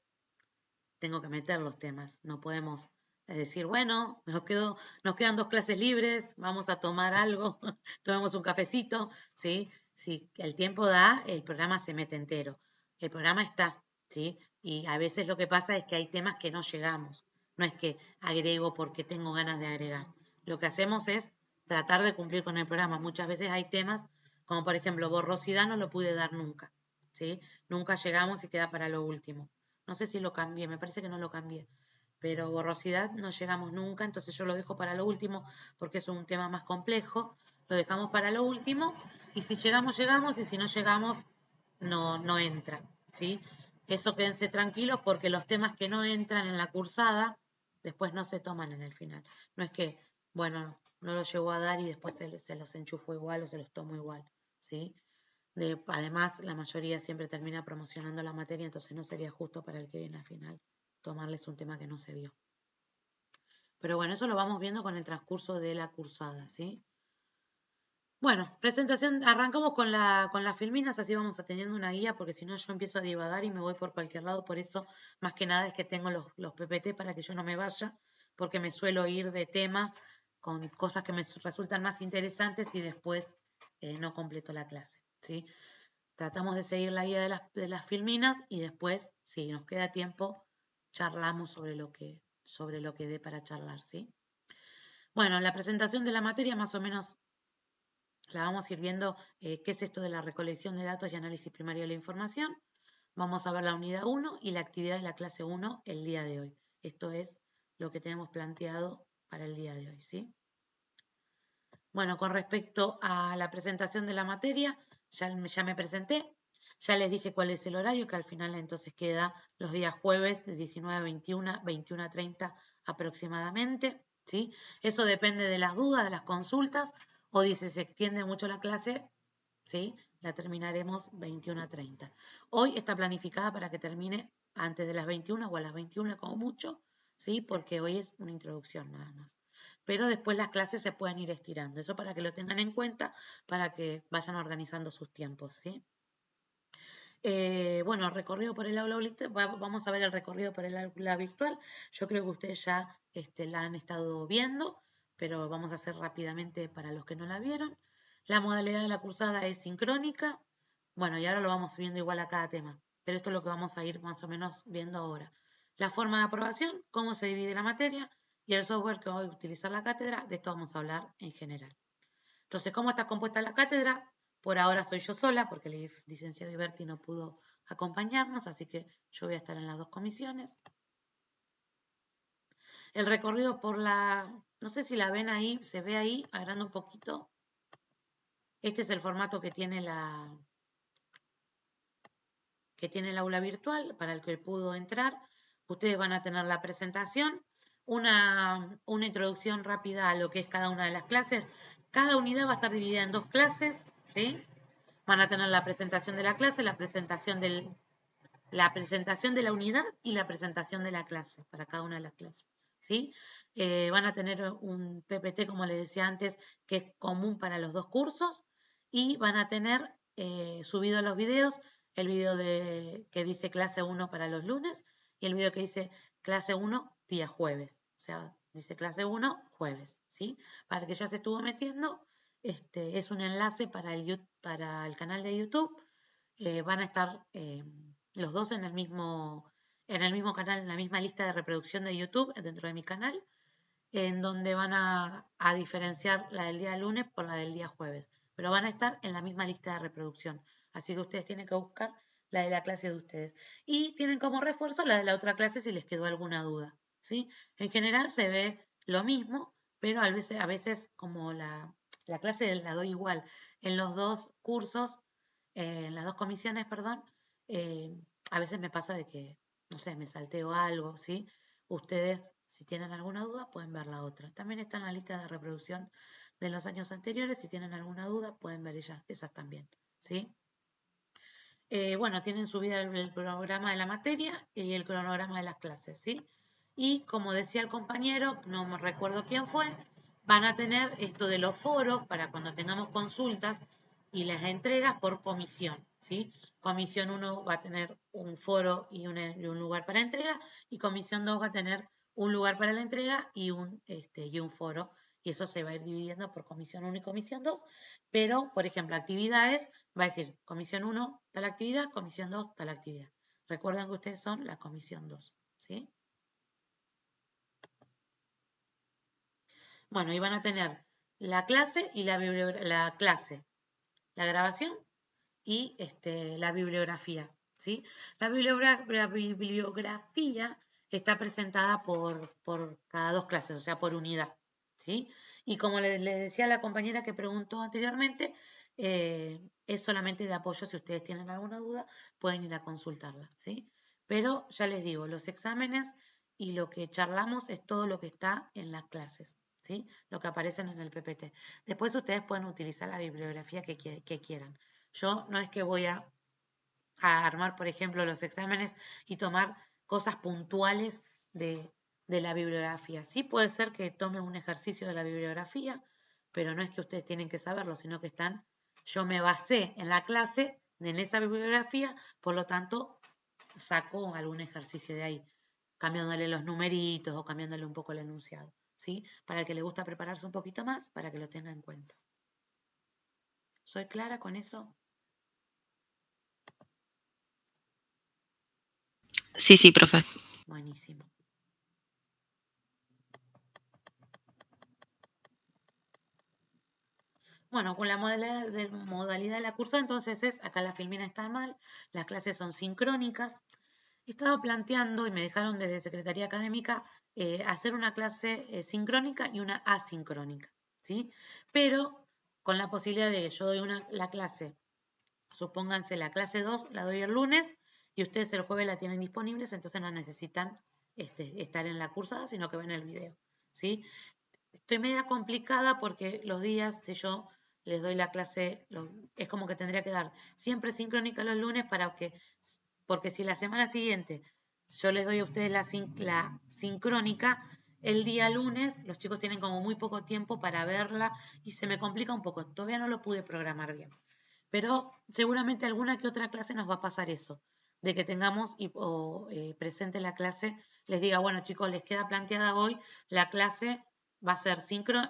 tengo que meter los temas. No podemos decir, bueno, nos quedan 2 clases libres, vamos a tomar algo, tomemos un cafecito, ¿sí? Si el tiempo da, el programa se mete entero. El programa está, ¿sí? Y a veces lo que pasa es que hay temas que no llegamos. No es que agrego porque tengo ganas de agregar. Lo que hacemos es tratar de cumplir con el programa. Muchas veces hay temas, como por ejemplo borrosidad, no lo pude dar nunca, ¿sí? Nunca llegamos y queda para lo último. No sé si lo cambié, me parece que no lo cambié. Pero borrosidad no llegamos nunca, entonces yo lo dejo para lo último porque es un tema más complejo. Lo dejamos para lo último y si llegamos, llegamos y si no llegamos, no entra. ¿Sí? Eso quédense tranquilos porque los temas que no entran en la cursada después no se toman en el final. No es que, bueno, no los llego a dar y después se los enchufo igual o se los tomo igual. ¿Sí? Además, la mayoría siempre termina promocionando la materia, entonces no sería justo para el que viene al final tomarles un tema que no se vio. Pero bueno, eso lo vamos viendo con el transcurso de la cursada, ¿sí? Bueno, presentación, arrancamos con las filminas, así vamos teniendo una guía, porque si no yo empiezo a divagar y me voy por cualquier lado, por eso más que nada es que tengo los PPT para que yo no me vaya, porque me suelo ir de tema con cosas que me resultan más interesantes y después no completo la clase, ¿sí? Tratamos de seguir la guía de las filminas y después, si nos queda tiempo, charlamos sobre lo que dé para charlar, ¿sí? Bueno, la presentación de la materia más o menos la vamos a ir viendo qué es esto de la recolección de datos y análisis primario de la información. Vamos a ver la unidad 1 y la actividad de la clase 1 el día de hoy. Esto es lo que tenemos planteado para el día de hoy, ¿sí? Bueno, con respecto a la presentación de la materia, ya me presenté, ya les dije cuál es el horario, que al final entonces queda los días jueves de 19 a 21, 21 a 30 aproximadamente, ¿sí? Eso depende de las dudas, de las consultas, o si se extiende mucho la clase, ¿sí? La terminaremos 21 a 30. Hoy está planificada para que termine antes de las 21 o a las 21 como mucho, ¿sí? Porque hoy es una introducción nada más. Pero después las clases se pueden ir estirando. Eso para que lo tengan en cuenta, para que vayan organizando sus tiempos, ¿sí? Bueno, recorrido por el aula vamos a ver el recorrido por el aula virtual. Yo creo que ustedes ya la han estado viendo, pero vamos a hacer rápidamente para los que no la vieron. La modalidad de la cursada es sincrónica. Bueno, y ahora lo vamos viendo igual a cada tema, pero esto es lo que vamos a ir más o menos viendo ahora. La forma de aprobación, cómo se divide la materia y el software que va a utilizar la cátedra. De esto vamos a hablar en general. Entonces, ¿cómo está compuesta la cátedra? Por ahora soy yo sola, porque el licenciado Iberti no pudo acompañarnos, así que yo voy a estar en las 2 comisiones. El recorrido no sé si la ven ahí, se ve ahí, agrando un poquito. Este es el formato que tiene el aula virtual, para el que pudo entrar. Ustedes van a tener la presentación, una introducción rápida a lo que es cada una de las clases. Cada unidad va a estar dividida en 2 clases, ¿sí? Van a tener la presentación de la clase, la presentación de la unidad y la presentación de la clase, para cada una de las clases, ¿sí? Van a tener un PPT, como les decía antes, que es común para los dos cursos, y van a tener subidos los videos, el video que dice clase 1 para los lunes y el video que dice clase 1 día jueves, o sea, dice clase 1 jueves, ¿sí? Para el que ya se estuvo metiendo, es un enlace para el canal de YouTube. Van a estar los dos en el mismo canal, en la misma lista de reproducción de YouTube dentro de mi canal, en donde van a diferenciar la del día lunes por la del día jueves, pero van a estar en la misma lista de reproducción, así que ustedes tienen que buscar la de la clase de ustedes y tienen como refuerzo la de la otra clase si les quedó alguna duda, ¿sí? En general se ve lo mismo, pero a veces como la clase la doy igual en los dos cursos, en las dos comisiones, perdón, a veces me pasa de que, no sé, me salteo algo, ¿sí? Ustedes, si tienen alguna duda, pueden ver la otra. También está en la lista de reproducción de los años anteriores. Si tienen alguna duda, pueden ver esas también, ¿sí? Bueno, tienen subida el programa de la materia y el cronograma de las clases, ¿sí? Y como decía el compañero, no me recuerdo quién fue, van a tener esto de los foros para cuando tengamos consultas y las entregas por comisión, ¿sí? Comisión 1 va a tener un foro y un lugar para entrega, y comisión 2 va a tener un lugar para la entrega y un foro, y eso se va a ir dividiendo por comisión 1 y comisión 2, pero, por ejemplo, actividades, va a decir comisión 1 tal actividad, comisión 2 tal actividad. Recuerden que ustedes son la comisión 2, ¿sí? Bueno, y van a tener la clase y la grabación y la bibliografía, ¿sí? La bibliografía está presentada por cada dos clases, o sea, por unidad, ¿sí? Y como les decía a la compañera que preguntó anteriormente, es solamente de apoyo. Si ustedes tienen alguna duda, pueden ir a consultarla, ¿sí? Pero ya les digo, los exámenes y lo que charlamos es todo lo que está en las clases, ¿sí? Lo que aparecen en el PPT. Después ustedes pueden utilizar la bibliografía que quieran. Yo no es que voy a armar, por ejemplo, los exámenes y tomar cosas puntuales de la bibliografía. Sí puede ser que tome un ejercicio de la bibliografía, pero no es que ustedes tienen que saberlo, sino que yo me basé en la clase, en esa bibliografía, por lo tanto, saco algún ejercicio de ahí, cambiándole los numeritos o cambiándole un poco el enunciado, ¿sí? Para el que le gusta prepararse un poquito más, para que lo tenga en cuenta. ¿Soy clara con eso? Sí, profe. Buenísimo. Bueno, con la modalidad de la curso, entonces acá la filmina está mal, las clases son sincrónicas. Estaba planteando, y me dejaron desde Secretaría Académica, hacer una clase sincrónica y una asincrónica, ¿sí? Pero con la posibilidad de que yo doy la clase, supónganse la clase 2, la doy el lunes, y ustedes el jueves la tienen disponibles, entonces no necesitan estar en la cursada, sino que ven el video, ¿sí? Estoy media complicada porque los días, si yo les doy la clase, es como que tendría que dar siempre sincrónica los lunes porque si la semana siguiente yo les doy a ustedes la sincrónica, el día lunes los chicos tienen como muy poco tiempo para verla y se me complica un poco. Todavía no lo pude programar bien. Pero seguramente alguna que otra clase nos va a pasar eso, de que tengamos presente la clase, les diga, bueno chicos, les queda planteada hoy la clase, va a ser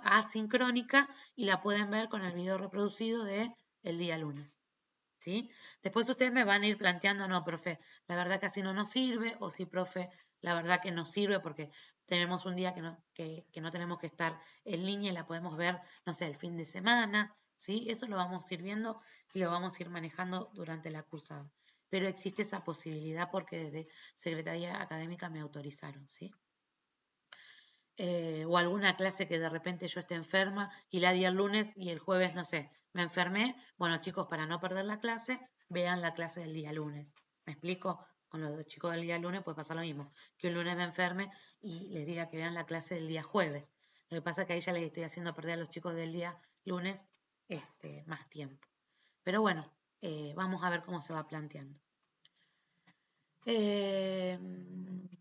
asincrónica y la pueden ver con el video reproducido de el día lunes, ¿sí? Después ustedes me van a ir planteando, no, profe, la verdad que así no nos sirve, o sí, profe, la verdad que nos sirve porque tenemos un día que no tenemos que estar en línea y la podemos ver, no sé, el fin de semana, ¿sí? Eso lo vamos a ir viendo y lo vamos a ir manejando durante la cursada. Pero existe esa posibilidad porque desde Secretaría Académica me autorizaron, ¿sí? O alguna clase que de repente yo esté enferma y la di el lunes y el jueves, no sé, me enfermé. Bueno, chicos, para no perder la clase, vean la clase del día lunes. ¿Me explico? Con los chicos del día lunes puede pasar lo mismo. Que un lunes me enferme y les diga que vean la clase del día jueves. Lo que pasa es que ahí ya les estoy haciendo perder a los chicos del día lunes más tiempo. Pero bueno, vamos a ver cómo se va planteando.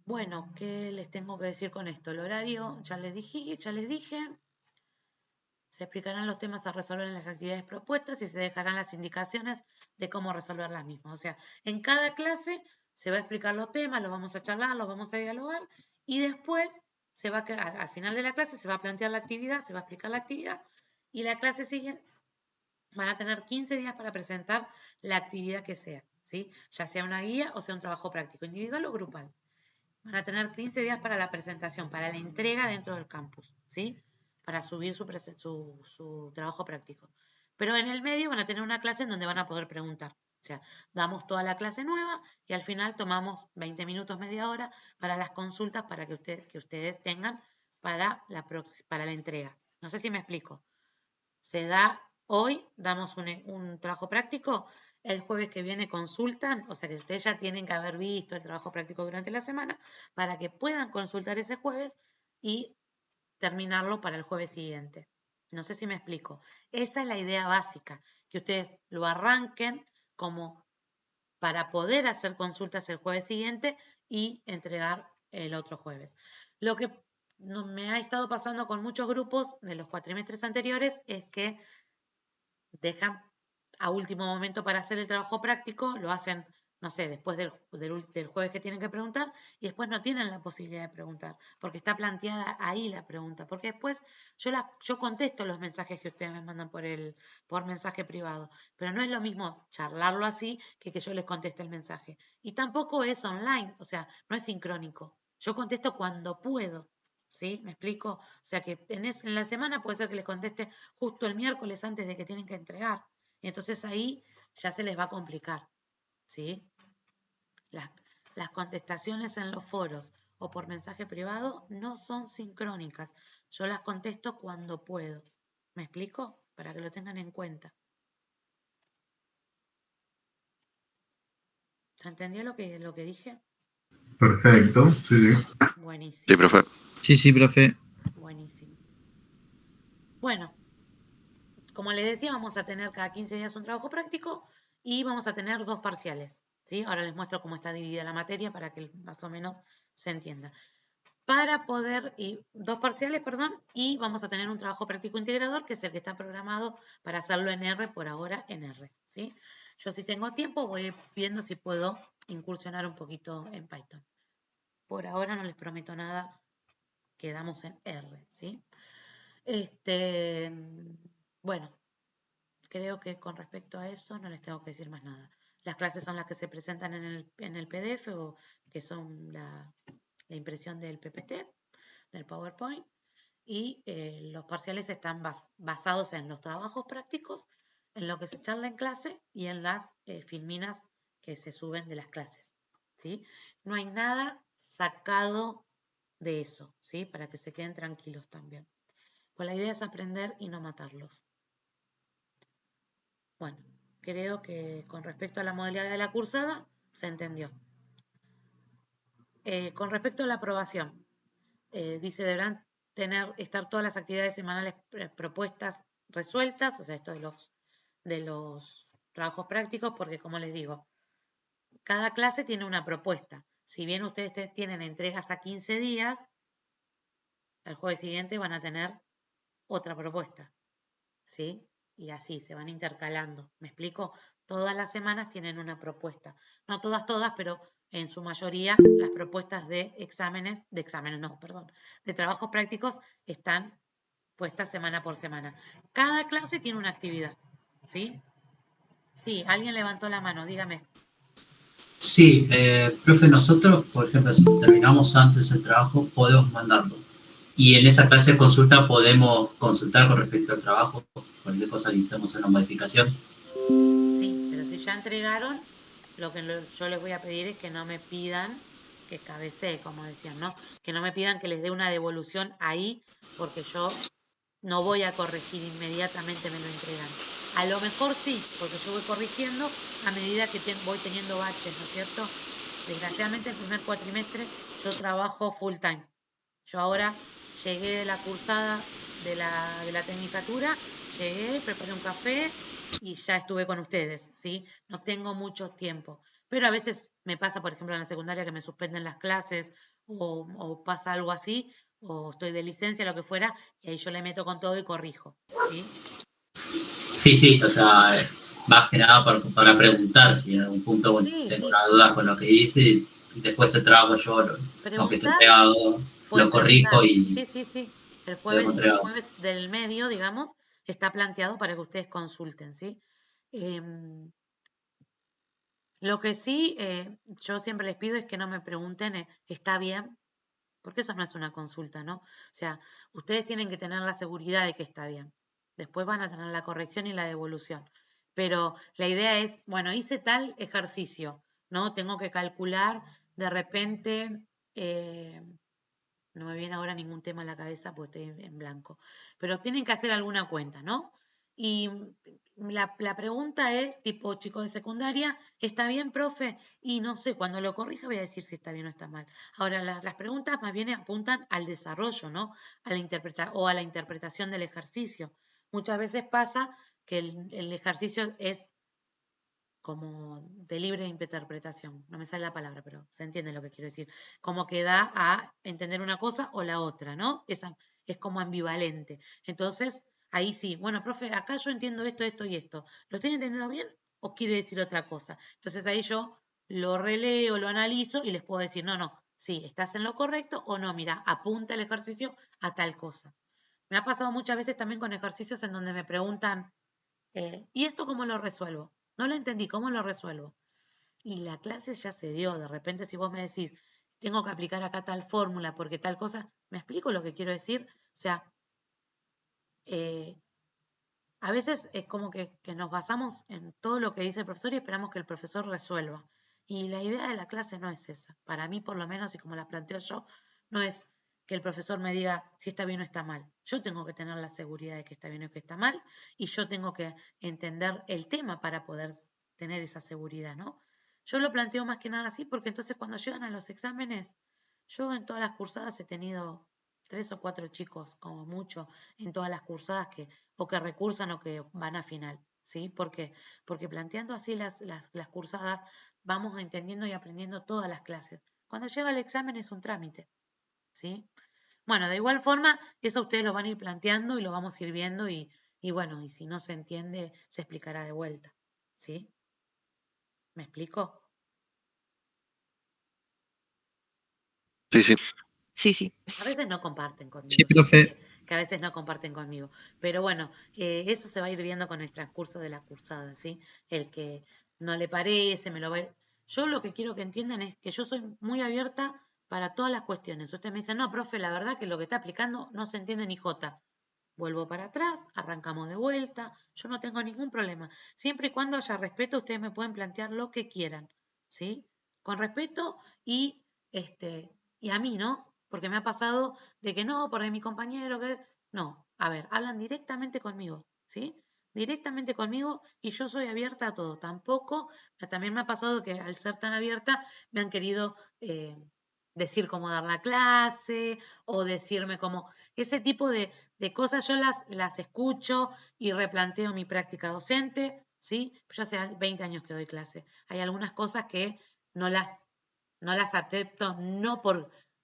Bueno, ¿qué les tengo que decir con esto? El horario, ya les dije. Se explicarán los temas a resolver en las actividades propuestas y se dejarán las indicaciones de cómo resolver las mismas. O sea, en cada clase se va a explicar los temas, los vamos a charlar, los vamos a dialogar y después se va a quedar, al final de la clase se va a plantear la actividad, se va a explicar la actividad y la clase siguiente van a tener 15 días para presentar la actividad que sea, ¿sí? Ya sea una guía o sea un trabajo práctico, individual o grupal. Van a tener 15 días para la presentación, para la entrega dentro del campus, ¿sí? Para subir su trabajo práctico. Pero en el medio van a tener una clase en donde van a poder preguntar. O sea, damos toda la clase nueva y al final tomamos 20 minutos, media hora para las consultas para que ustedes tengan para la entrega. No sé si me explico. Se da hoy, damos un trabajo práctico, el jueves que viene consultan, o sea que ustedes ya tienen que haber visto el trabajo práctico durante la semana para que puedan consultar ese jueves y terminarlo para el jueves siguiente. No sé si me explico. Esa es la idea básica, que ustedes lo arranquen como para poder hacer consultas el jueves siguiente y entregar el otro jueves. Lo que me ha estado pasando con muchos grupos de los cuatrimestres anteriores es que dejan a último momento para hacer el trabajo práctico, lo hacen, no sé, después del jueves que tienen que preguntar y después no tienen la posibilidad de preguntar, porque está planteada ahí la pregunta, porque después yo contesto los mensajes que ustedes me mandan por mensaje privado, pero no es lo mismo charlarlo así que yo les conteste el mensaje. Y tampoco es online, o sea, no es sincrónico. Yo contesto cuando puedo. ¿Sí? ¿Me explico? O sea que en la semana puede ser que les conteste justo el miércoles antes de que tienen que entregar. Y entonces ahí ya se les va a complicar. ¿Sí? Las contestaciones en los foros o por mensaje privado no son sincrónicas. Yo las contesto cuando puedo. ¿Me explico? Para que lo tengan en cuenta. ¿Se entendió lo que dije? Perfecto, sí. Buenísimo. Sí, profe. Sí, profe. Buenísimo. Bueno, como les decía, vamos a tener cada 15 días un trabajo práctico y vamos a tener 2 parciales, ¿sí? Ahora les muestro cómo está dividida la materia para que más o menos se entienda. 2 parciales, y vamos a tener un trabajo práctico integrador, que es el que está programado para hacerlo en R, por ahora en R, ¿sí? Yo si tengo tiempo voy viendo si puedo incursionar un poquito en Python. Por ahora no les prometo nada, quedamos en R, ¿sí? Bueno, creo que con respecto a eso no les tengo que decir más nada. Las clases son las que se presentan en el PDF o que son la impresión del PPT, del PowerPoint, y los parciales están basados en los trabajos prácticos, en lo que se charla en clase y en las filminas que se suben de las clases, ¿sí? No hay nada sacado de eso, ¿sí? Para que se queden tranquilos también. Pues la idea es aprender y no matarlos. Bueno, creo que con respecto a la modalidad de la cursada, se entendió. Con respecto a la aprobación, dice, deberán estar todas las actividades semanales propuestas resueltas, o sea, esto de los trabajos prácticos, porque como les digo, cada clase tiene una propuesta. Si bien ustedes tienen entregas a 15 días, el jueves siguiente van a tener otra propuesta, ¿sí? Y así se van intercalando. ¿Me explico? Todas las semanas tienen una propuesta. No todas, pero en su mayoría las propuestas de trabajos prácticos están puestas semana por semana. Cada clase tiene una actividad, ¿sí? Sí, alguien levantó la mano, dígame. Sí, profe, nosotros, por ejemplo, si terminamos antes el trabajo, podemos mandarlo. Y en esa clase de consulta podemos consultar con respecto al trabajo, cualquier cosa que necesitemos en la modificación. Sí, pero si ya entregaron, lo que yo les voy a pedir es que no me pidan que cabecee, como decían, ¿no? Que no me pidan que les dé una devolución ahí, porque yo no voy a corregir inmediatamente, me lo entregan. A lo mejor sí, porque yo voy corrigiendo a medida que voy teniendo baches, ¿no es cierto? Desgraciadamente el primer cuatrimestre yo trabajo full time. Yo ahora llegué de la cursada de la tecnicatura, llegué, preparé un café, y ya estuve con ustedes, ¿sí? No tengo mucho tiempo. Pero a veces me pasa, por ejemplo, en la secundaria que me suspenden las clases o pasa algo así, o estoy de licencia, lo que fuera, y ahí yo le meto con todo y corrijo, ¿sí? Sí, sí, o sea, más que nada para preguntar si en algún punto, bueno, Sí, tengo sí. una duda con lo que dice y después el trabajo yo, aunque esté Preguntar, entregado, pueden lo corrijo preguntar. y Sí, sí, sí. lo dejo El entregado. jueves del medio, digamos, está planteado para que ustedes consulten, ¿sí? Lo que sí, yo siempre les pido es que no me pregunten, ¿está bien? Porque eso no es una consulta, ¿no? O sea, ustedes tienen que tener la seguridad de que está bien. Después van a tener la corrección y la devolución. Pero la idea es, bueno, hice tal ejercicio, ¿no? Tengo que calcular, de repente, no me viene ahora ningún tema a la cabeza porque estoy en blanco, pero tienen que hacer alguna cuenta, ¿no? Y la pregunta es, tipo chico de secundaria, ¿está bien, profe? Y no sé, cuando lo corrija voy a decir si está bien o está mal. Ahora, las preguntas más bien apuntan al desarrollo, ¿no? O a la interpretación del ejercicio. Muchas veces pasa que el ejercicio es como de libre interpretación. No me sale la palabra, pero se entiende lo que quiero decir. Como que da a entender una cosa o la otra, ¿no? Esa es como ambivalente. Entonces, ahí sí, bueno, profe, acá yo entiendo esto, esto y esto. ¿Lo estoy entendiendo bien o quiere decir otra cosa? Entonces ahí yo lo releo, lo analizo y les puedo decir, no, no, sí, estás en lo correcto o no, mira, apunta el ejercicio a tal cosa. Me ha pasado muchas veces también con ejercicios en donde me preguntan, ¿y esto cómo lo resuelvo? No lo entendí, ¿cómo lo resuelvo? Y la clase ya se dio. De repente, si vos me decís, tengo que aplicar acá tal fórmula porque tal cosa, ¿me explico lo que quiero decir? O sea, eh, a veces es como que nos basamos en todo lo que dice el profesor y esperamos que el profesor resuelva. Y la idea de la clase no es esa. Para mí, por lo menos, y como la planteo yo, no es que el profesor me diga si está bien o está mal. Yo tengo que tener la seguridad de que está bien o que está mal y yo tengo que entender el tema para poder tener esa seguridad, ¿no? Yo lo planteo más que nada así porque entonces cuando llegan a los exámenes, yo en todas las cursadas he tenido 3 o 4 chicos, como mucho, en todas las cursadas que o que recursan o que van a final, ¿sí? Porque planteando así las cursadas vamos entendiendo y aprendiendo todas las clases. Cuando llega el examen es un trámite, ¿sí? Bueno, de igual forma, eso ustedes lo van a ir planteando y lo vamos a ir viendo y bueno, y si no se entiende, se explicará de vuelta, ¿sí? ¿Me explico? Sí, sí. Sí, sí. A veces no comparten Sí, conmigo, yo sé profe. que a veces no comparten conmigo, pero bueno, eso se va a ir viendo con el transcurso de la cursada, ¿sí? El que no le parece, me lo va a ir... Yo lo que quiero que entiendan es que yo soy muy abierta para todas las cuestiones. Ustedes me dicen, no, profe, la verdad que lo que está aplicando no se entiende ni jota. Vuelvo para atrás, arrancamos de vuelta, yo no tengo ningún problema. Siempre y cuando haya respeto, ustedes me pueden plantear lo que quieran, ¿sí? Con respeto y a mí, ¿no? Porque me ha pasado de que no, porque mi compañero, que... No, a ver, hablan directamente conmigo, ¿sí? Directamente conmigo y yo soy abierta a todo. Tampoco, también me ha pasado que al ser tan abierta me han querido decir cómo dar la clase o decirme cómo... Ese tipo de cosas yo las escucho y replanteo mi práctica docente, ¿sí? Yo hace 20 años que doy clase. Hay algunas cosas que no las, no las acepto, no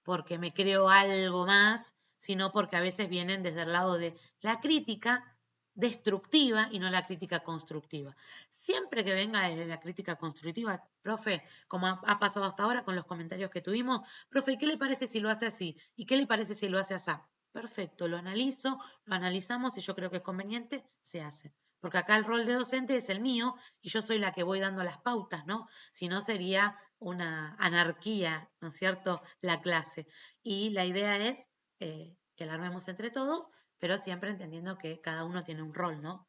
porque me creo algo más, sino porque a veces vienen desde el lado de la crítica destructiva y no la crítica constructiva. Siempre que venga desde la crítica constructiva, profe, como ha pasado hasta ahora con los comentarios que tuvimos, profe, ¿qué le parece si lo hace así? ¿Y qué le parece si lo hace así? Perfecto, lo analizo, lo analizamos y yo creo que es conveniente, se hace. Porque acá el rol de docente es el mío y yo soy la que voy dando las pautas, ¿no? Si no sería una anarquía, ¿no es cierto?, la clase. Y la idea es que la armemos entre todos, pero siempre entendiendo que cada uno tiene un rol, ¿no?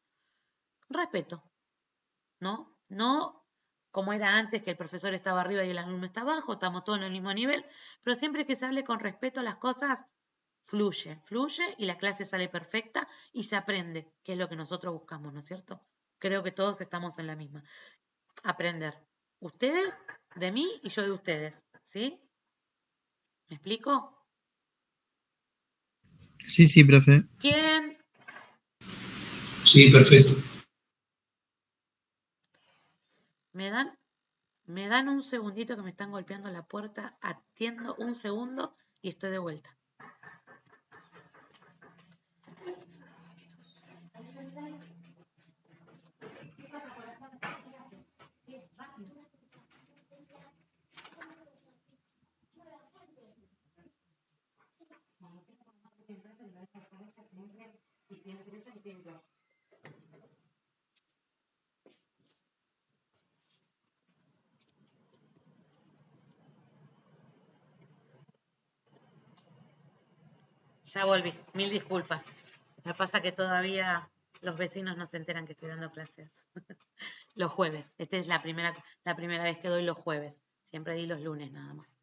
Respeto, ¿no? No como era antes, que el profesor estaba arriba y el alumno está abajo, estamos todos en el mismo nivel, pero siempre que se hable con respeto las cosas fluye, fluye y la clase sale perfecta y se aprende, que es lo que nosotros buscamos, ¿no es cierto? Creo que todos estamos en la misma. Aprender. Ustedes de mí y yo de ustedes, ¿sí? ¿Me explico? Sí, sí, profe. ¿Quién? Sí, perfecto. Me dan un segundito que me están golpeando la puerta. Atiendo un segundo y estoy de vuelta. Ya volví, mil disculpas. Lo que pasa que todavía los vecinos no se enteran que estoy dando clases los jueves. Esta es la primera vez que doy los jueves. Siempre di los lunes nada más.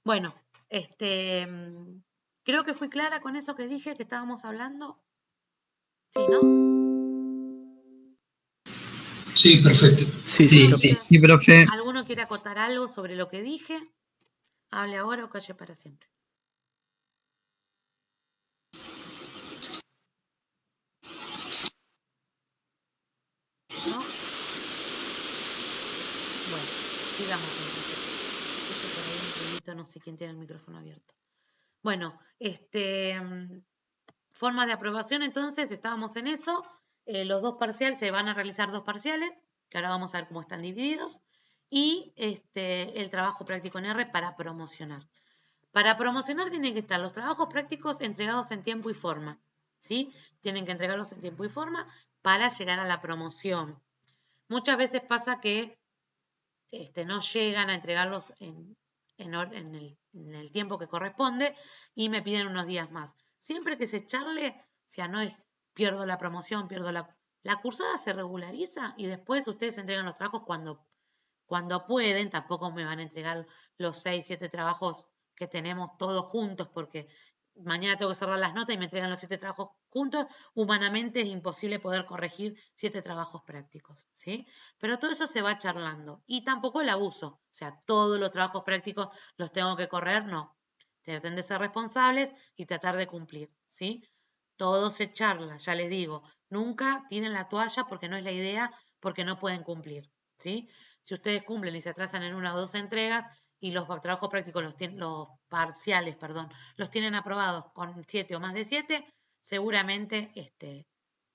Bueno, creo que fui clara con eso que dije que estábamos hablando. Sí, ¿no? Sí, perfecto. Sí, profe. ¿Alguno quiere acotar algo sobre lo que dije? Hable ahora o calle para siempre. ¿No? Bueno, sigamos entonces. Escucho por ahí un ruidito, no sé quién tiene el micrófono abierto. Bueno, forma de aprobación, entonces, estábamos en eso. Los dos parciales, se van a realizar dos parciales, que ahora vamos a ver cómo están divididos. Y el trabajo práctico en R para promocionar. Para promocionar tienen que estar los trabajos prácticos entregados en tiempo y forma. ¿Sí? Tienen que entregarlos en tiempo y forma para llegar a la promoción. Muchas veces pasa que no llegan a entregarlos en el tiempo que corresponde y me piden unos días más. Siempre que se charle, o sea, no es pierdo la promoción, pierdo la cursada, se regulariza y después ustedes entregan los trabajos cuando pueden. Tampoco me van a entregar los 6, 7 trabajos que tenemos todos juntos porque mañana tengo que cerrar las notas y me entregan los 7 trabajos juntos. Humanamente es imposible poder corregir 7 trabajos prácticos, ¿sí? Pero todo eso se va charlando. Y tampoco el abuso. O sea, todos los trabajos prácticos los tengo que correr, no. Traten de ser responsables y tratar de cumplir, ¿sí? Todo se charla, ya les digo. Nunca tiren la toalla porque no es la idea, porque no pueden cumplir, ¿sí? Si ustedes cumplen y se atrasan en una o dos entregas y los trabajos prácticos, los parciales, perdón, los tienen aprobados con 7 o más de 7, seguramente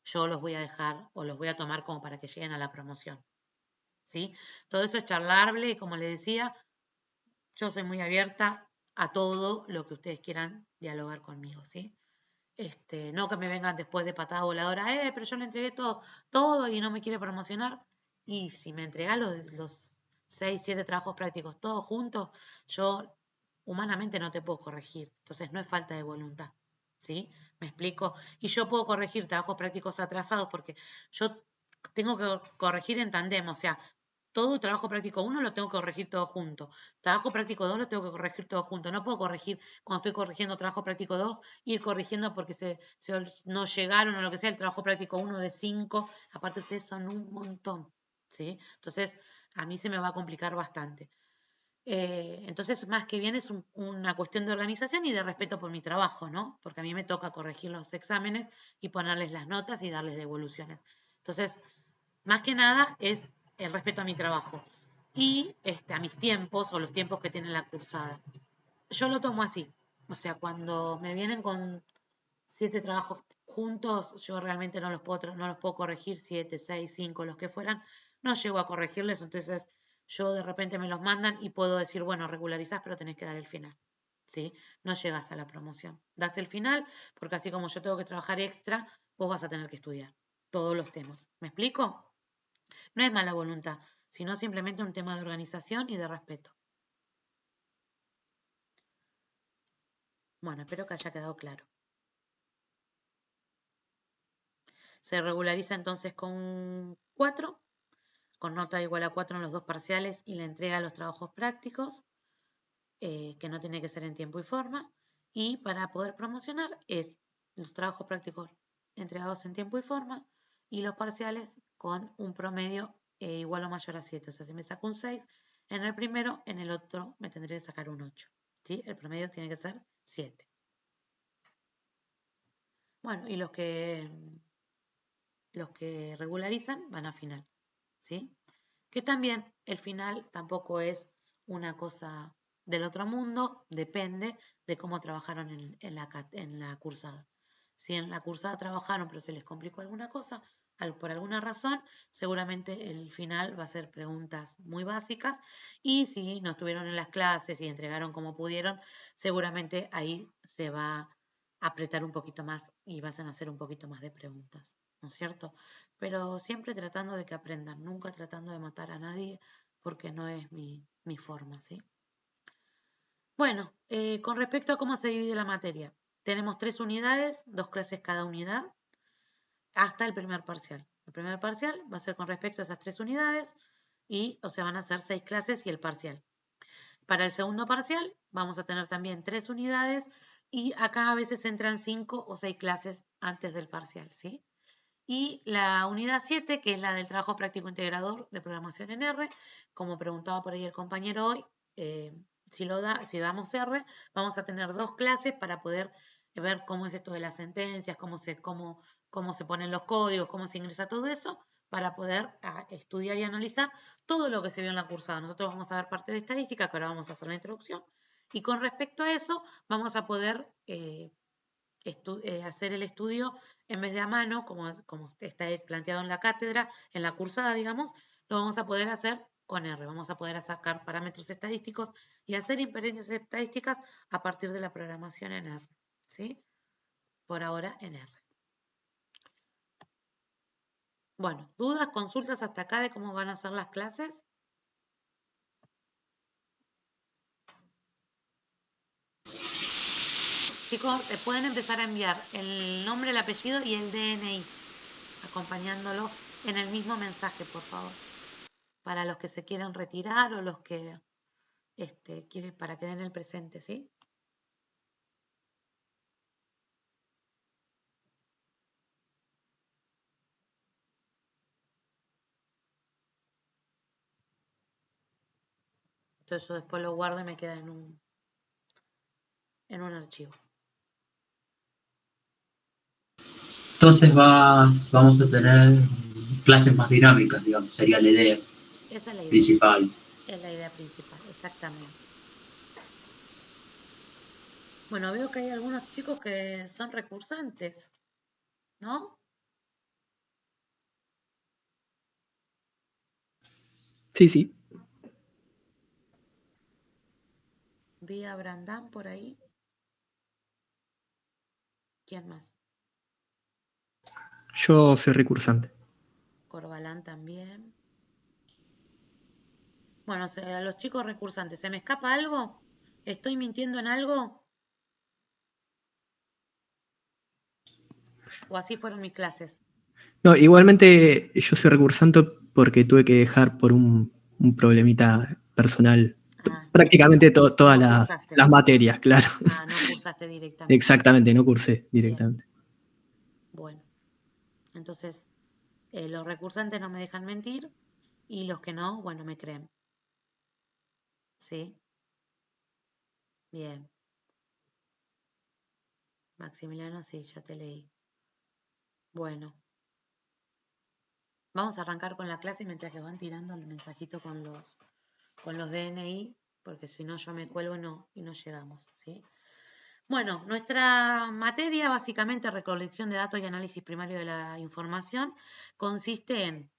yo los voy a dejar o los voy a tomar como para que lleguen a la promoción, ¿sí? Todo eso es charlable y como les decía, yo soy muy abierta a todo lo que ustedes quieran dialogar conmigo, ¿sí? No que me vengan después de patada voladora, pero yo le entregué todo y no me quiere promocionar. Y si me entregas los 6, 7 trabajos prácticos todos juntos, yo humanamente no te puedo corregir. Entonces no es falta de voluntad, ¿sí? ¿Me explico? Y yo puedo corregir trabajos prácticos atrasados porque yo tengo que corregir en tandem, o sea, todo trabajo práctico 1 lo tengo que corregir todo junto. Trabajo práctico 2 lo tengo que corregir todo junto. No puedo corregir cuando estoy corrigiendo trabajo práctico 2, ir corrigiendo porque no llegaron o lo que sea, el trabajo práctico 1 de 5. Aparte ustedes son un montón, ¿sí? Entonces a mí se me va a complicar bastante. Entonces, más que bien es una cuestión de organización y de respeto por mi trabajo, ¿no? Porque a mí me toca corregir los exámenes y ponerles las notas y darles devoluciones. Entonces, más que nada es el respeto a mi trabajo y a mis tiempos o los tiempos que tiene la cursada. Yo lo tomo así. O sea, cuando me vienen con 7 trabajos juntos, yo realmente no los puedo corregir, 7, 6, 5, los que fueran, no llego a corregirles, entonces yo de repente me los mandan y puedo decir, bueno, regularizás, pero tenés que dar el final, ¿sí? No llegas a la promoción. Das el final, porque así como yo tengo que trabajar extra, vos vas a tener que estudiar todos los temas. ¿Me explico? No es mala voluntad, sino simplemente un tema de organización y de respeto. Bueno, espero que haya quedado claro. Se regulariza entonces con 4, con nota igual a 4 en los dos parciales y la entrega de los trabajos prácticos, que no tiene que ser en tiempo y forma. Y para poder promocionar es los trabajos prácticos entregados en tiempo y forma y los parciales con un promedio igual o mayor a 7. O sea, si me saco un 6 en el primero, en el otro me tendré que sacar un 8. ¿Sí? El promedio tiene que ser 7. Bueno, y los que regularizan van a final, ¿sí? que también el final tampoco es una cosa del otro mundo, depende de cómo trabajaron en la cursada. Si en la cursada trabajaron pero se les complicó alguna cosa, por alguna razón, seguramente el final va a ser preguntas muy básicas, y si no estuvieron en las clases y entregaron como pudieron, seguramente ahí se va a apretar un poquito más y vas a hacer un poquito más de preguntas, ¿no es cierto? Pero siempre tratando de que aprendan, nunca tratando de matar a nadie, porque no es mi forma, ¿sí? Bueno, con respecto a cómo se divide la materia, tenemos 3 unidades, 2 clases cada unidad, hasta el primer parcial. El primer parcial va a ser con respecto a esas 3 unidades, y, o sea, van a ser 6 clases y el parcial. Para el segundo parcial vamos a tener también 3 unidades, y acá a veces entran 5 o 6 clases antes del parcial, ¿sí? Y la unidad 7, que es la del trabajo práctico integrador de programación en R, como preguntaba por ahí el compañero hoy, si damos R, vamos a tener 2 clases para poder ver cómo es esto de las sentencias, cómo se ponen los códigos, cómo se ingresa todo eso, para poder estudiar y analizar todo lo que se vio en la cursada. Nosotros vamos a ver parte de estadística, que ahora vamos a hacer la introducción, y con respecto a eso vamos a poder hacer el estudio en vez de a mano, como está planteado en la cátedra, en la cursada, digamos, lo vamos a poder hacer con R. Vamos a poder sacar parámetros estadísticos y hacer inferencias estadísticas a partir de la programación en R, ¿sí? Por ahora en R. Bueno, ¿dudas, consultas hasta acá de cómo van a ser las clases? Chicos, pueden empezar a enviar el nombre, el apellido y el DNI, acompañándolo en el mismo mensaje, por favor, para los que se quieren retirar o los que quieren, para que den el presente, ¿sí? Entonces yo después lo guardo y me queda en un archivo. Entonces vamos a tener clases más dinámicas, digamos, sería la idea Esa es la idea. principal. Es la idea principal, exactamente. Bueno, veo que hay algunos chicos que son recursantes, ¿no? Sí, sí. Vi a Brandán por ahí. ¿Quién más? Yo soy recursante. Corbalán también. Bueno, a los chicos recursantes, ¿se me escapa algo? ¿Estoy mintiendo en algo? ¿O así fueron mis clases? No, igualmente yo soy recursante porque tuve que dejar por un problemita personal prácticamente todas no las materias, claro. No cursaste directamente. Exactamente, no cursé directamente. Bien. Bueno, entonces los recursantes no me dejan mentir, y los que no, bueno, me creen. ¿Sí? Bien. Maximiliano, sí, ya te leí. Bueno. Vamos a arrancar con la clase mientras que van tirando el mensajito con los DNI, porque si no yo me cuelgo y no llegamos, ¿sí? Bueno, nuestra materia, básicamente recolección de datos y análisis primario de la información, consiste en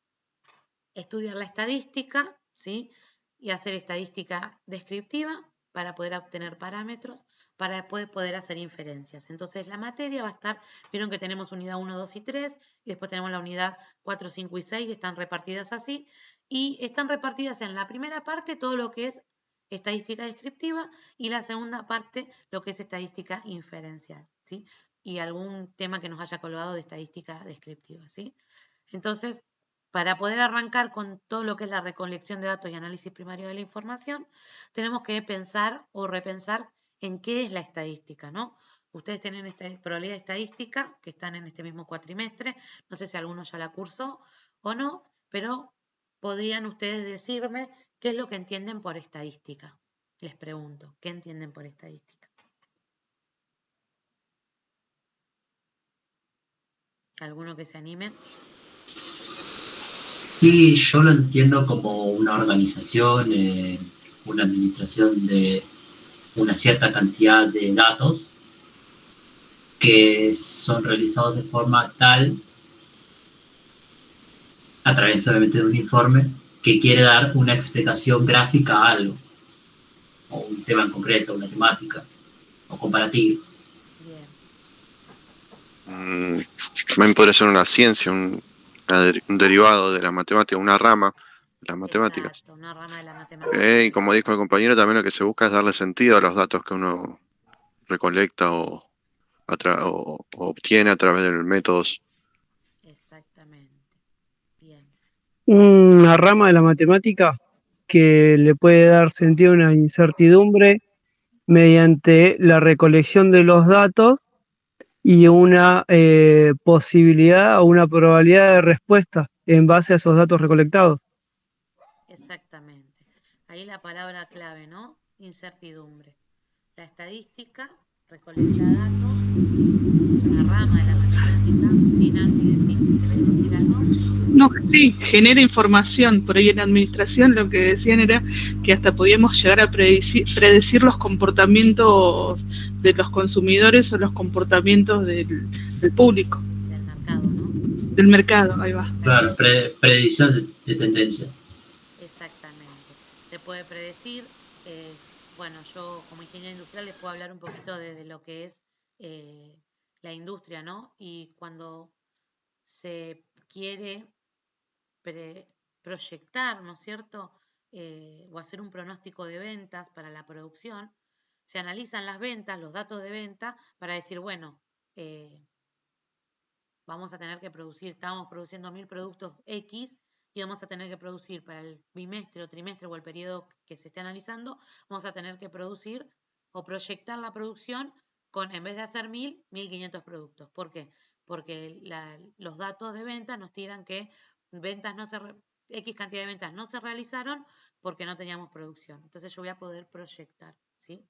estudiar la estadística, ¿sí? Y hacer estadística descriptiva para poder obtener parámetros, para después poder hacer inferencias. Entonces la materia va a estar, vieron que tenemos unidad 1, 2 y 3, y después tenemos la unidad 4, 5 y 6, están repartidas así, y están repartidas en la primera parte todo lo que es estadística descriptiva, y la segunda parte lo que es estadística inferencial, ¿sí? Y algún tema que nos haya colgado de estadística descriptiva, ¿sí? Entonces, para poder arrancar con todo lo que es la recolección de datos y análisis primario de la información, tenemos que pensar o repensar en qué es la estadística, ¿no? Ustedes tienen esta probabilidad estadística que están en este mismo cuatrimestre, no sé si alguno ya la cursó o no, pero podrían ustedes decirme qué es lo que entienden por estadística. Les pregunto, ¿qué entienden por estadística? ¿Alguno que se anime? Y yo lo entiendo como una organización, una administración de una cierta cantidad de datos que son realizados de forma tal, a través obviamente de un informe, que quiere dar una explicación gráfica a algo, o un tema en concreto, una temática, o comparativos. Bien. También podría ser una ciencia, un derivado de la matemática, una rama de las matemáticas. Exacto, una rama de la matemática. Y como dijo el compañero, también lo que se busca es darle sentido a los datos que uno recolecta o obtiene a través de métodos. Exactamente. Bien. Una rama de la matemática que le puede dar sentido a una incertidumbre mediante la recolección de los datos y una posibilidad o una probabilidad de respuesta en base a esos datos recolectados. Exactamente. Ahí la palabra clave, ¿no? Incertidumbre. La estadística recolecta datos, es una rama de la matemática. Sí, Nancy, ¿querés decir algo? No, sí, genera información. Por ahí en administración lo que decían era que hasta podíamos llegar a predecir los comportamientos de los consumidores o los comportamientos del público. Del mercado, ¿no? Del mercado, ahí va. Claro, predicción de tendencias. Exactamente. Se puede predecir. Bueno, yo como ingeniera industrial les puedo hablar un poquito desde lo que es la industria, ¿no? Y cuando se quiere proyectar, ¿no es cierto? O hacer un pronóstico de ventas para la producción, se analizan las ventas, los datos de venta, para decir, bueno, vamos a tener que producir, estábamos produciendo 1000 productos X y vamos a tener que producir para el bimestre o trimestre o el periodo que se esté analizando, vamos a tener que producir o proyectar la producción con, en vez de hacer 1000, 1500 productos. ¿Por qué? Porque los datos de ventas nos tiran que ventas no se X cantidad de ventas no se realizaron porque no teníamos producción. Entonces yo voy a poder proyectar, ¿sí?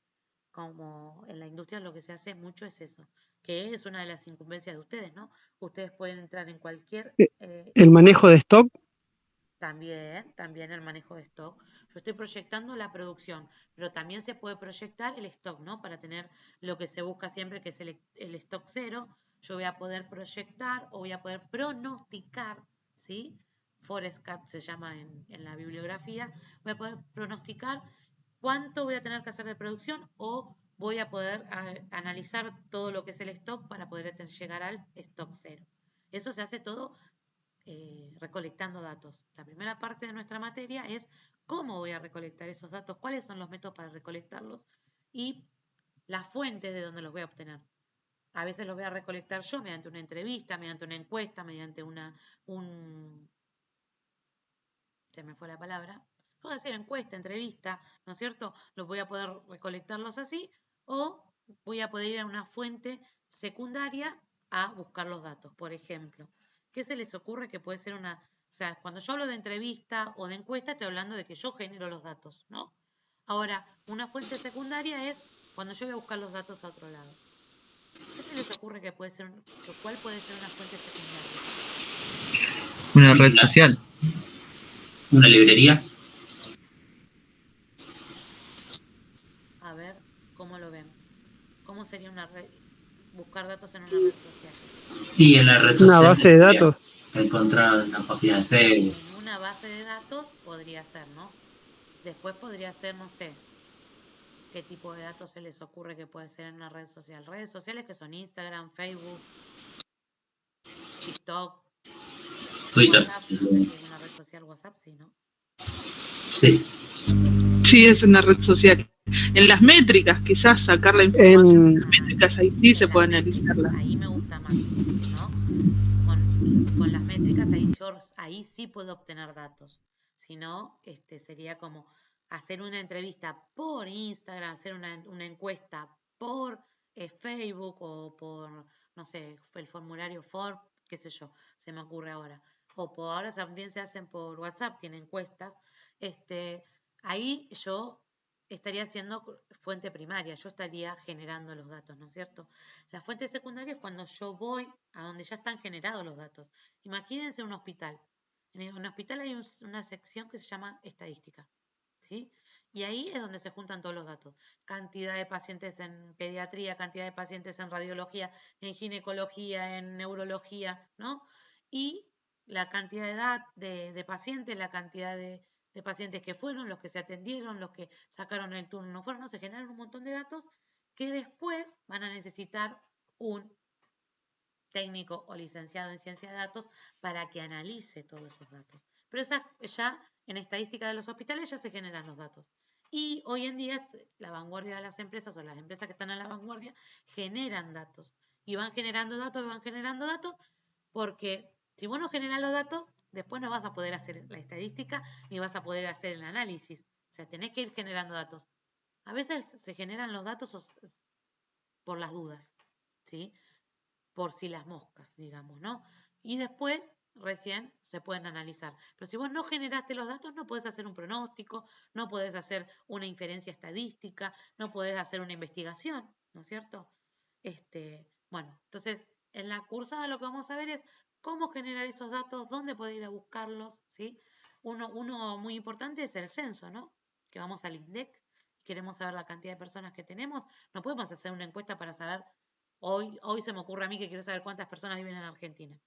Como en la industria lo que se hace mucho es eso, que es una de las incumbencias de ustedes, ¿no? Ustedes pueden entrar en cualquier... El manejo de stock. También el manejo de stock. Yo estoy proyectando la producción, pero también se puede proyectar el stock, ¿no? Para tener lo que se busca siempre, que es el stock cero. Yo voy a poder proyectar o voy a poder pronosticar, ¿sí? Forecast se llama en la bibliografía. Voy a poder pronosticar cuánto voy a tener que hacer de producción o voy a poder analizar todo lo que es el stock para poder llegar al stock cero. Eso se hace todo recolectando datos. La primera parte de nuestra materia es cómo voy a recolectar esos datos, cuáles son los métodos para recolectarlos y las fuentes de donde los voy a obtener. A veces los voy a recolectar yo mediante una entrevista, mediante una encuesta, mediante se me fue la palabra. Puedo decir encuesta, entrevista, ¿no es cierto? Los voy a poder recolectarlos así o voy a poder ir a una fuente secundaria a buscar los datos. Por ejemplo, ¿qué se les ocurre que puede ser una... O sea, cuando yo hablo de entrevista o de encuesta, estoy hablando de que yo genero los datos, ¿no? Ahora, una fuente secundaria es cuando yo voy a buscar los datos a otro lado. ¿Qué se les ocurre que puede ser, cuál puede ser una fuente secundaria? Una red social. Una librería. A ver, ¿cómo lo ven? ¿Cómo sería una red, buscar datos en una red social? Y en la red social. Una base de datos. Encontrar una página de Facebook. En una base de datos podría ser, ¿no? Después podría ser, no sé, qué tipo de datos se les ocurre que puede ser en una red social. Redes sociales que son Instagram, Facebook, TikTok, Twitter. WhatsApp. No sé si es una red social WhatsApp, sí, ¿no? Sí. Sí, es una red social. En las métricas, quizás sacar la información de las métricas, ahí sí se puede analizarla. Ahí me gusta más, ¿no? Con las métricas ahí sí puedo obtener datos. Si no, sería como hacer una entrevista por Instagram, hacer una encuesta por Facebook o por, no sé, el formulario Forbes, qué sé yo, se me ocurre ahora. O por ahora también se hacen por WhatsApp, tienen encuestas. Ahí yo estaría siendo fuente primaria, yo estaría generando los datos, ¿no es cierto? La fuente secundaria es cuando yo voy a donde ya están generados los datos. Imagínense un hospital. En el hospital hay una sección que se llama estadística, ¿sí? Y ahí es donde se juntan todos los datos. Cantidad de pacientes en pediatría, cantidad de pacientes en radiología, en ginecología, en neurología, ¿no? Y la cantidad de edad de pacientes, la cantidad de pacientes que fueron, los que se atendieron, los que sacaron el turno no fueron, ¿no? Se generan un montón de datos que después van a necesitar un técnico o licenciado en ciencia de datos para que analice todos esos datos. Pero ya en estadística de los hospitales ya se generan los datos. Y hoy en día la vanguardia de las empresas o las empresas que están a la vanguardia generan datos. Y van generando datos, porque si vos no generas los datos, después no vas a poder hacer la estadística ni vas a poder hacer el análisis. O sea, tenés que ir generando datos. A veces se generan los datos por las dudas, ¿sí? Por si las moscas, digamos, ¿no? Y después recién se pueden analizar. Pero si vos no generaste los datos, no podés hacer un pronóstico, no podés hacer una inferencia estadística, no podés hacer una investigación, ¿no es cierto? Bueno, entonces en la cursada lo que vamos a ver es cómo generar esos datos, dónde poder ir a buscarlos, ¿sí? Uno muy importante es el censo, ¿no? Que vamos al INDEC y queremos saber la cantidad de personas que tenemos. No podemos hacer una encuesta para saber, hoy se me ocurre a mí que quiero saber cuántas personas viven en Argentina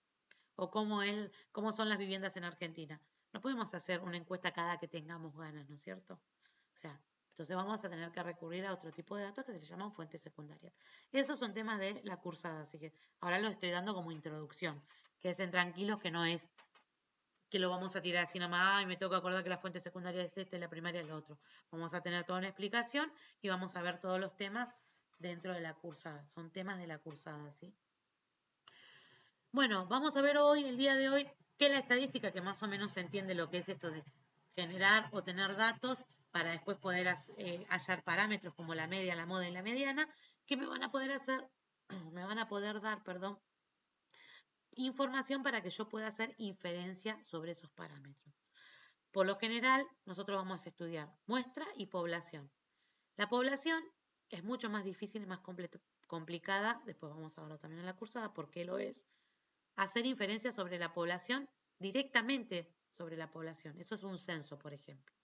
o cómo son las viviendas en Argentina. No podemos hacer una encuesta cada que tengamos ganas, ¿no es cierto? O sea, entonces vamos a tener que recurrir a otro tipo de datos que se llaman fuentes secundarias. Esos son temas de la cursada, así que ahora los estoy dando como introducción. Quédense tranquilos que no es que lo vamos a tirar así nomás, ay, me tengo que acordar que la fuente secundaria es esta y la primaria es la otra. Vamos a tener toda una explicación y vamos a ver todos los temas dentro de la cursada. Son temas de la cursada, ¿sí? Bueno, vamos a ver hoy, el día de hoy, qué es la estadística, que más o menos se entiende lo que es esto de generar o tener datos para después poder hallar parámetros como la media, la moda y la mediana, que me van a poder dar, información para que yo pueda hacer inferencia sobre esos parámetros. Por lo general, nosotros vamos a estudiar muestra y población. La población es mucho más difícil y más complicada, después vamos a verlo también en la cursada, por qué lo es, hacer inferencias sobre la población directamente sobre la población. Eso es un censo, por ejemplo.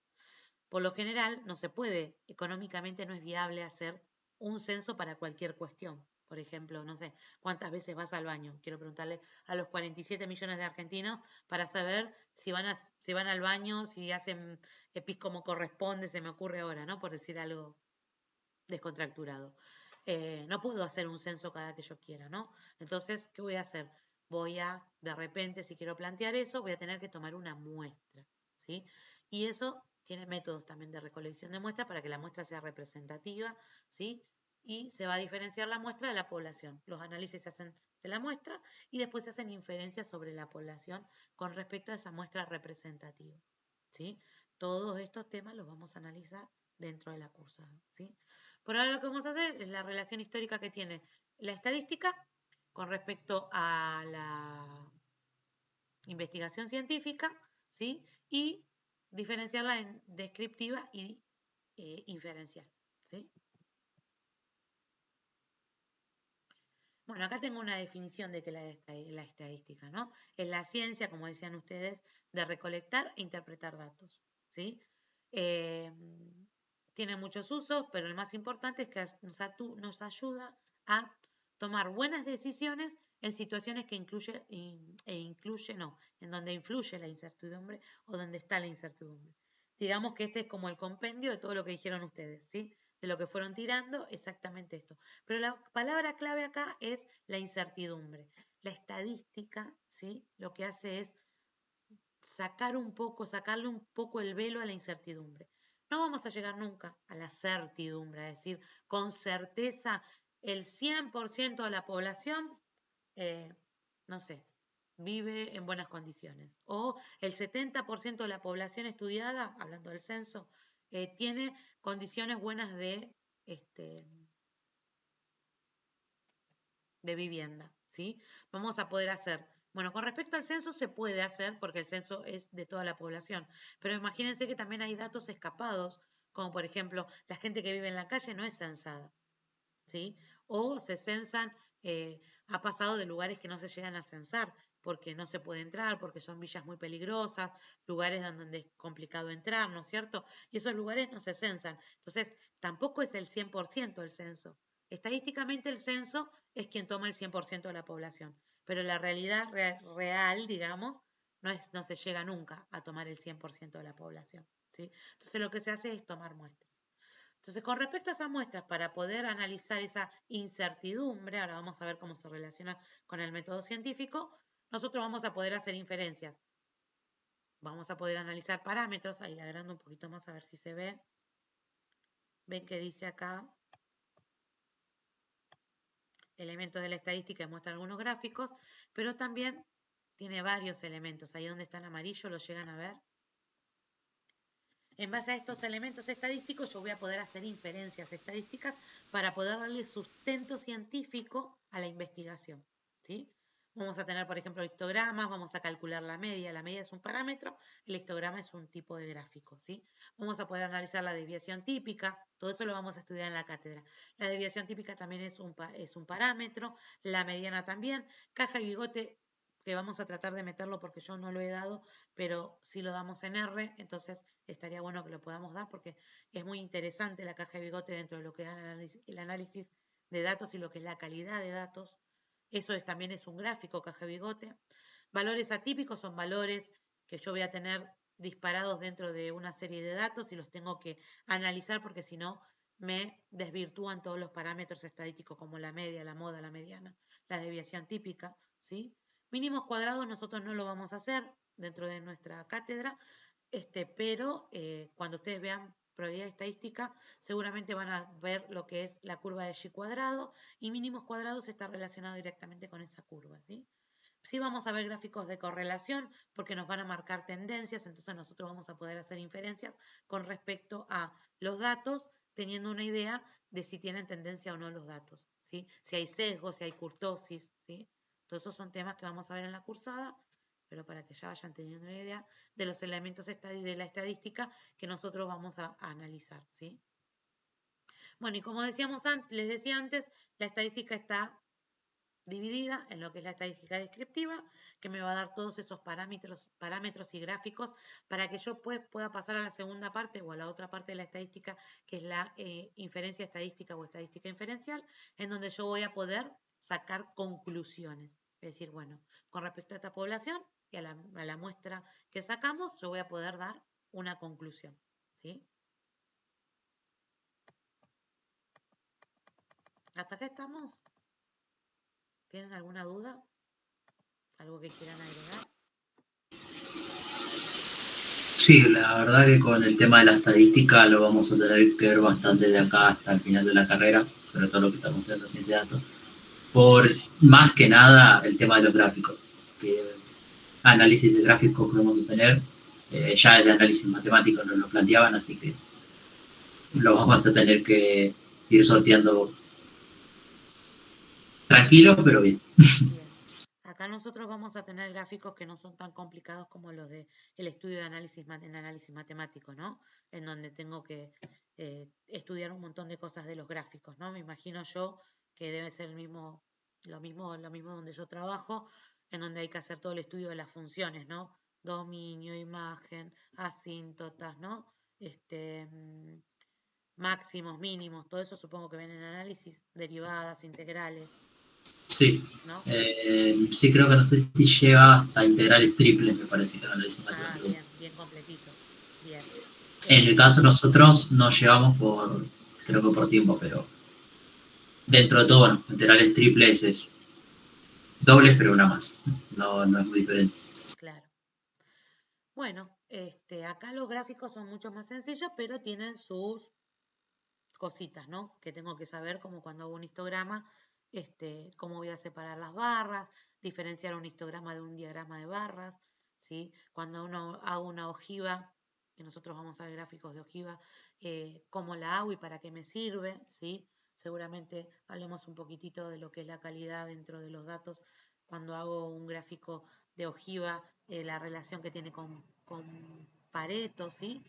Por lo general, no se puede, económicamente no es viable hacer un censo para cualquier cuestión. Por ejemplo, no sé, ¿cuántas veces vas al baño? Quiero preguntarle a los 47 millones de argentinos para saber si van al baño, si hacen pis como corresponde, se me ocurre ahora, ¿no? Por decir algo descontracturado. No puedo hacer un censo cada que yo quiera, ¿no? Entonces, ¿qué voy a hacer? De repente, si quiero plantear eso, voy a tener que tomar una muestra, ¿sí? Y eso tiene métodos también de recolección de muestras para que la muestra sea representativa, ¿sí? Y se va a diferenciar la muestra de la población. Los análisis se hacen de la muestra y después se hacen inferencias sobre la población con respecto a esa muestra representativa, ¿sí? Todos estos temas los vamos a analizar dentro de la cursada, ¿sí? Por ahora lo que vamos a hacer es la relación histórica que tiene la estadística con respecto a la investigación científica, ¿sí? Y diferenciarla en descriptiva y inferencial, ¿sí? Bueno, acá tengo una definición de que la estadística, ¿no? Es la ciencia, como decían ustedes, de recolectar e interpretar datos, ¿sí? Tiene muchos usos, pero el más importante es que nos ayuda a tomar buenas decisiones en situaciones que en donde influye la incertidumbre o donde está la incertidumbre. Digamos que este es como el compendio de todo lo que dijeron ustedes, ¿sí? De lo que fueron tirando, exactamente esto. Pero la palabra clave acá es la incertidumbre. La estadística, ¿sí? Lo que hace es sacarle un poco el velo a la incertidumbre. No vamos a llegar nunca a la certidumbre, es decir, con certeza el 100% de la población, no sé, vive en buenas condiciones. O el 70% de la población estudiada, hablando del censo, tiene condiciones buenas de vivienda, ¿sí? Vamos a poder hacer, bueno, con respecto al censo se puede hacer porque el censo es de toda la población, pero imagínense que también hay datos escapados, como por ejemplo, la gente que vive en la calle no es censada, ¿sí? O se censan, ha pasado de lugares que no se llegan a censar, porque no se puede entrar, porque son villas muy peligrosas, lugares donde es complicado entrar, ¿no es cierto? Y esos lugares no se censan. Entonces, tampoco es el 100% el censo. Estadísticamente el censo es quien toma el 100% de la población, pero la realidad real, digamos, no se llega nunca a tomar el 100% de la población, ¿sí? Entonces, lo que se hace es tomar muestras. Entonces, con respecto a esas muestras, para poder analizar esa incertidumbre, ahora vamos a ver cómo se relaciona con el método científico, nosotros vamos a poder hacer inferencias. Vamos a poder analizar parámetros, ahí agrando un poquito más a ver si se ve. Ven que dice acá, elementos de la estadística y muestra algunos gráficos, pero también tiene varios elementos. Ahí donde está en amarillo, ¿lo llegan a ver? En base a estos elementos estadísticos yo voy a poder hacer inferencias estadísticas para poder darle sustento científico a la investigación, ¿sí? Vamos a tener, por ejemplo, histogramas, vamos a calcular la media es un parámetro, el histograma es un tipo de gráfico, ¿sí? Vamos a poder analizar la desviación típica, todo eso lo vamos a estudiar en la cátedra. La desviación típica también es un parámetro, la mediana también, caja y bigote, que vamos a tratar de meterlo porque yo no lo he dado, pero si lo damos en R, entonces estaría bueno que lo podamos dar porque es muy interesante la caja de bigote dentro de lo que es el análisis de datos y lo que es la calidad de datos. Eso también es un gráfico caja de bigote. Valores atípicos son valores que yo voy a tener disparados dentro de una serie de datos y los tengo que analizar porque si no me desvirtúan todos los parámetros estadísticos como la media, la moda, la mediana, la desviación típica, ¿sí? Mínimos cuadrados nosotros no lo vamos a hacer dentro de nuestra cátedra, pero cuando ustedes vean probabilidad estadística, seguramente van a ver lo que es la curva de Y cuadrado y mínimos cuadrados está relacionado directamente con esa curva, ¿sí? Sí vamos a ver gráficos de correlación porque nos van a marcar tendencias, entonces nosotros vamos a poder hacer inferencias con respecto a los datos, teniendo una idea de si tienen tendencia o no los datos, ¿sí? Si hay sesgo, si hay kurtosis, ¿sí? Todos esos son temas que vamos a ver en la cursada, pero para que ya vayan teniendo una idea de los elementos de la estadística que nosotros vamos a analizar, ¿sí? Bueno, y como decíamos antes, les decía antes, la estadística está dividida en lo que es la estadística descriptiva, que me va a dar todos esos parámetros y gráficos para que yo pueda pasar a la segunda parte o a la otra parte de la estadística, que es la inferencia estadística o estadística inferencial, en donde yo voy a poder sacar conclusiones. Es decir, bueno, con respecto a esta población y a la muestra que sacamos, yo voy a poder dar una conclusión, ¿sí? ¿Hasta acá estamos? ¿Tienen alguna duda? ¿Algo que quieran agregar? Sí, la verdad que con el tema de la estadística lo vamos a tener que ver bastante de acá hasta el final de la carrera, sobre todo lo que estamos estudiando ciencia de datos, por más que nada el tema de los gráficos, que análisis de gráficos que vamos a tener, ya de análisis matemático nos lo planteaban, así que lo vamos a tener que ir sorteando tranquilo, pero bien. Bien. Acá nosotros vamos a tener gráficos que no son tan complicados como los de el estudio de análisis matemático, ¿no? En donde tengo que estudiar un montón de cosas de los gráficos, ¿no? Me imagino yo que debe ser lo mismo donde yo trabajo, en donde hay que hacer todo el estudio de las funciones, ¿no? Dominio, imagen, asíntotas, ¿no? Máximos, mínimos, todo eso supongo que ven en análisis, derivadas, integrales. Sí. ¿No? Sí, creo que no sé si llega hasta integrales triples, me parece que análisis matemático. Bien completito. Bien. En el caso nosotros nos llevamos creo que por tiempo, pero dentro de todo, bueno, integrales triples es dobles, pero una más. No es muy diferente. Claro. Bueno, acá los gráficos son mucho más sencillos, pero tienen sus cositas, ¿no? Que tengo que saber, como cuando hago un histograma, cómo voy a separar las barras, diferenciar un histograma de un diagrama de barras, ¿sí? Cuando hago una ojiva, que nosotros vamos a ver gráficos de ojiva, cómo la hago y para qué me sirve, ¿sí? Seguramente hablemos un poquitito de lo que es la calidad dentro de los datos cuando hago un gráfico de ojiva, la relación que tiene con Pareto, ¿sí?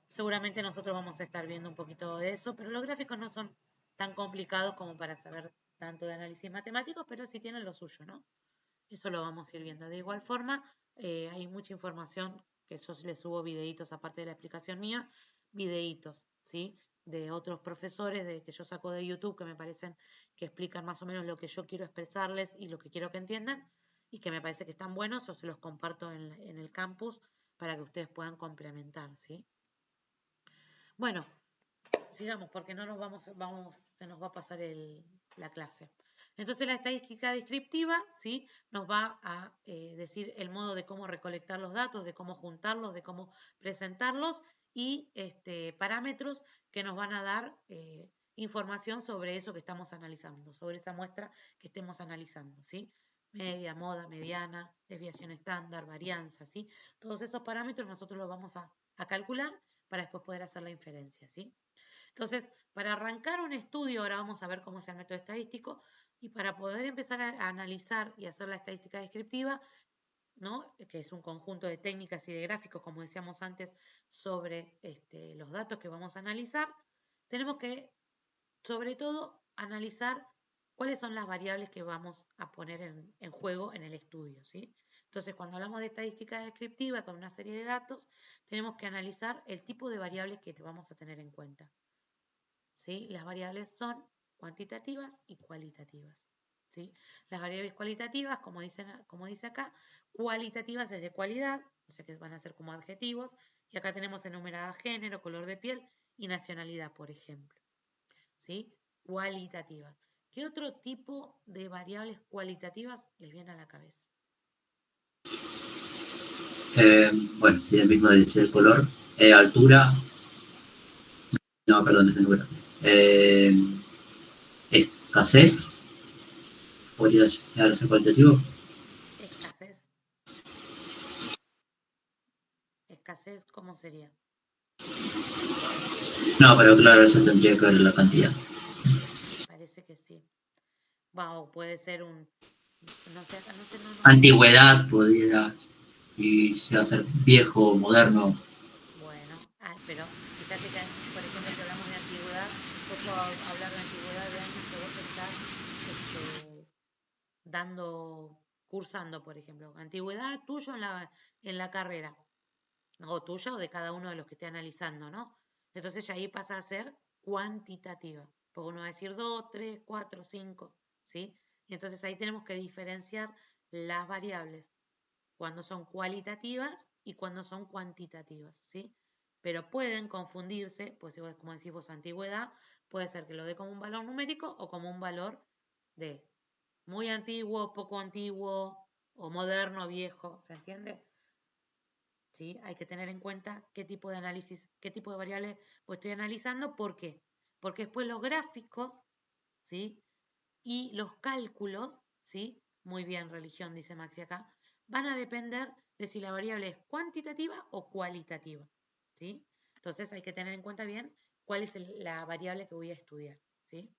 Seguramente nosotros vamos a estar viendo un poquito de eso, pero los gráficos no son tan complicados como para saber tanto de análisis matemático, pero sí tienen lo suyo, ¿no? Eso lo vamos a ir viendo. De igual forma, hay mucha información que yo les subo videitos, aparte de la explicación mía, videitos, ¿sí? De otros profesores que yo saco de YouTube que me parecen que explican más o menos lo que yo quiero expresarles y lo que quiero que entiendan y que me parece que están buenos, yo se los comparto en el campus para que ustedes puedan complementar, ¿sí? Bueno, sigamos porque no nos se nos va a pasar la clase. Entonces la estadística descriptiva, ¿sí? Nos va a decir el modo de cómo recolectar los datos, de cómo juntarlos, de cómo presentarlos y parámetros que nos van a dar información sobre eso que estamos analizando, sobre esa muestra que estemos analizando, ¿sí? Media, moda, mediana, desviación estándar, varianza, ¿sí? Todos esos parámetros nosotros los vamos a calcular para después poder hacer la inferencia, ¿sí? Entonces, para arrancar un estudio, ahora vamos a ver cómo es el método estadístico, y para poder empezar a analizar y hacer la estadística descriptiva, ¿no? Que es un conjunto de técnicas y de gráficos, como decíamos antes, sobre los datos que vamos a analizar, tenemos que, sobre todo, analizar cuáles son las variables que vamos a poner en juego en el estudio, ¿sí? Entonces, cuando hablamos de estadística descriptiva con una serie de datos, tenemos que analizar el tipo de variables que vamos a tener en cuenta. ¿Sí? Las variables son cuantitativas y cualitativas. ¿Sí? Las variables cualitativas, como dice acá, cualitativas es de cualidad, o sea que van a ser como adjetivos, y acá tenemos enumerada género, color de piel y nacionalidad, por ejemplo. ¿Sí? Cualitativas. ¿Qué otro tipo de variables cualitativas les viene a la cabeza? Bueno, sí, el mismo dice el color, altura, no, perdón, ese número. Escasez, podría llegar a ser cualitativo. Escasez. Escasez, ¿cómo sería? No, pero claro, eso tendría que ver la cantidad. Parece que sí. Wow, puede ser un, no sé, acá no sé, no. Antigüedad podría llegar a ser viejo, moderno. Bueno, pero fíjate que, por ejemplo, si hablamos de antigüedad, yo puedo hablar de antigüedad de años que vos estás cursando, por ejemplo. Antigüedad tuyo en la carrera, o tuya o de cada uno de los que esté analizando, ¿no? Entonces ya ahí pasa a ser cuantitativa, porque uno va a decir 2, 3, 4, 5, ¿sí? Y entonces ahí tenemos que diferenciar las variables cuando son cualitativas y cuando son cuantitativas, ¿sí? Pero pueden confundirse, pues como decís vos, antigüedad, puede ser que lo dé como un valor numérico o como un valor de muy antiguo, poco antiguo, o moderno, viejo, ¿se entiende? ¿Sí? Hay que tener en cuenta qué tipo de análisis, qué tipo de variables pues estoy analizando, ¿por qué? Porque después los gráficos, ¿sí? Y los cálculos, ¿sí? Muy bien, religión, dice Maxi acá, van a depender de si la variable es cuantitativa o cualitativa, ¿sí? Entonces hay que tener en cuenta bien cuál es la variable que voy a estudiar, ¿sí?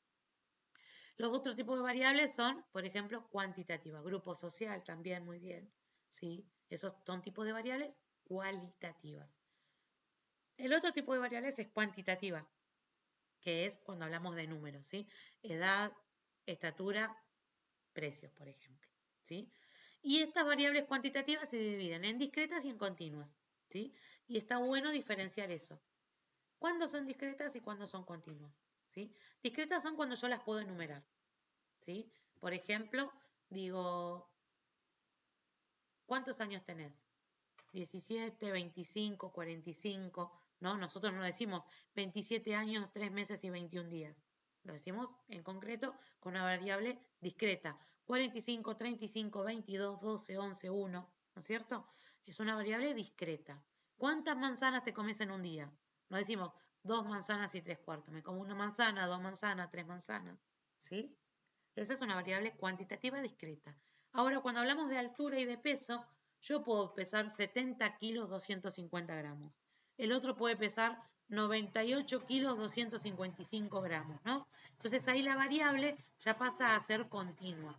Los otros tipos de variables son, por ejemplo, cuantitativa, grupo social también, muy bien, ¿sí? Esos son tipos de variables cualitativas. El otro tipo de variables es cuantitativa, que es cuando hablamos de números, ¿sí? Edad, estatura, precios, por ejemplo, ¿sí? Y estas variables cuantitativas se dividen en discretas y en continuas, ¿sí? Y está bueno diferenciar eso. ¿Cuándo son discretas y cuándo son continuas? ¿Sí? Discretas son cuando yo las puedo enumerar, ¿sí? Por ejemplo, digo, ¿cuántos años tenés? 17, 25, 45, ¿no? Nosotros no decimos 27 años, 3 meses y 21 días. Lo decimos en concreto con una variable discreta. 45, 35, 22, 12, 11, 1, ¿no es cierto? Es una variable discreta. ¿Cuántas manzanas te comes en un día? No decimos 2 manzanas y 3 cuartos. Me como una manzana, 2 manzanas, 3 manzanas, ¿sí? Esa es una variable cuantitativa discreta. Ahora, cuando hablamos de altura y de peso, yo puedo pesar 70 kilos 250 gramos. El otro puede pesar 98 kilos 255 gramos, ¿no? Entonces ahí la variable ya pasa a ser continua.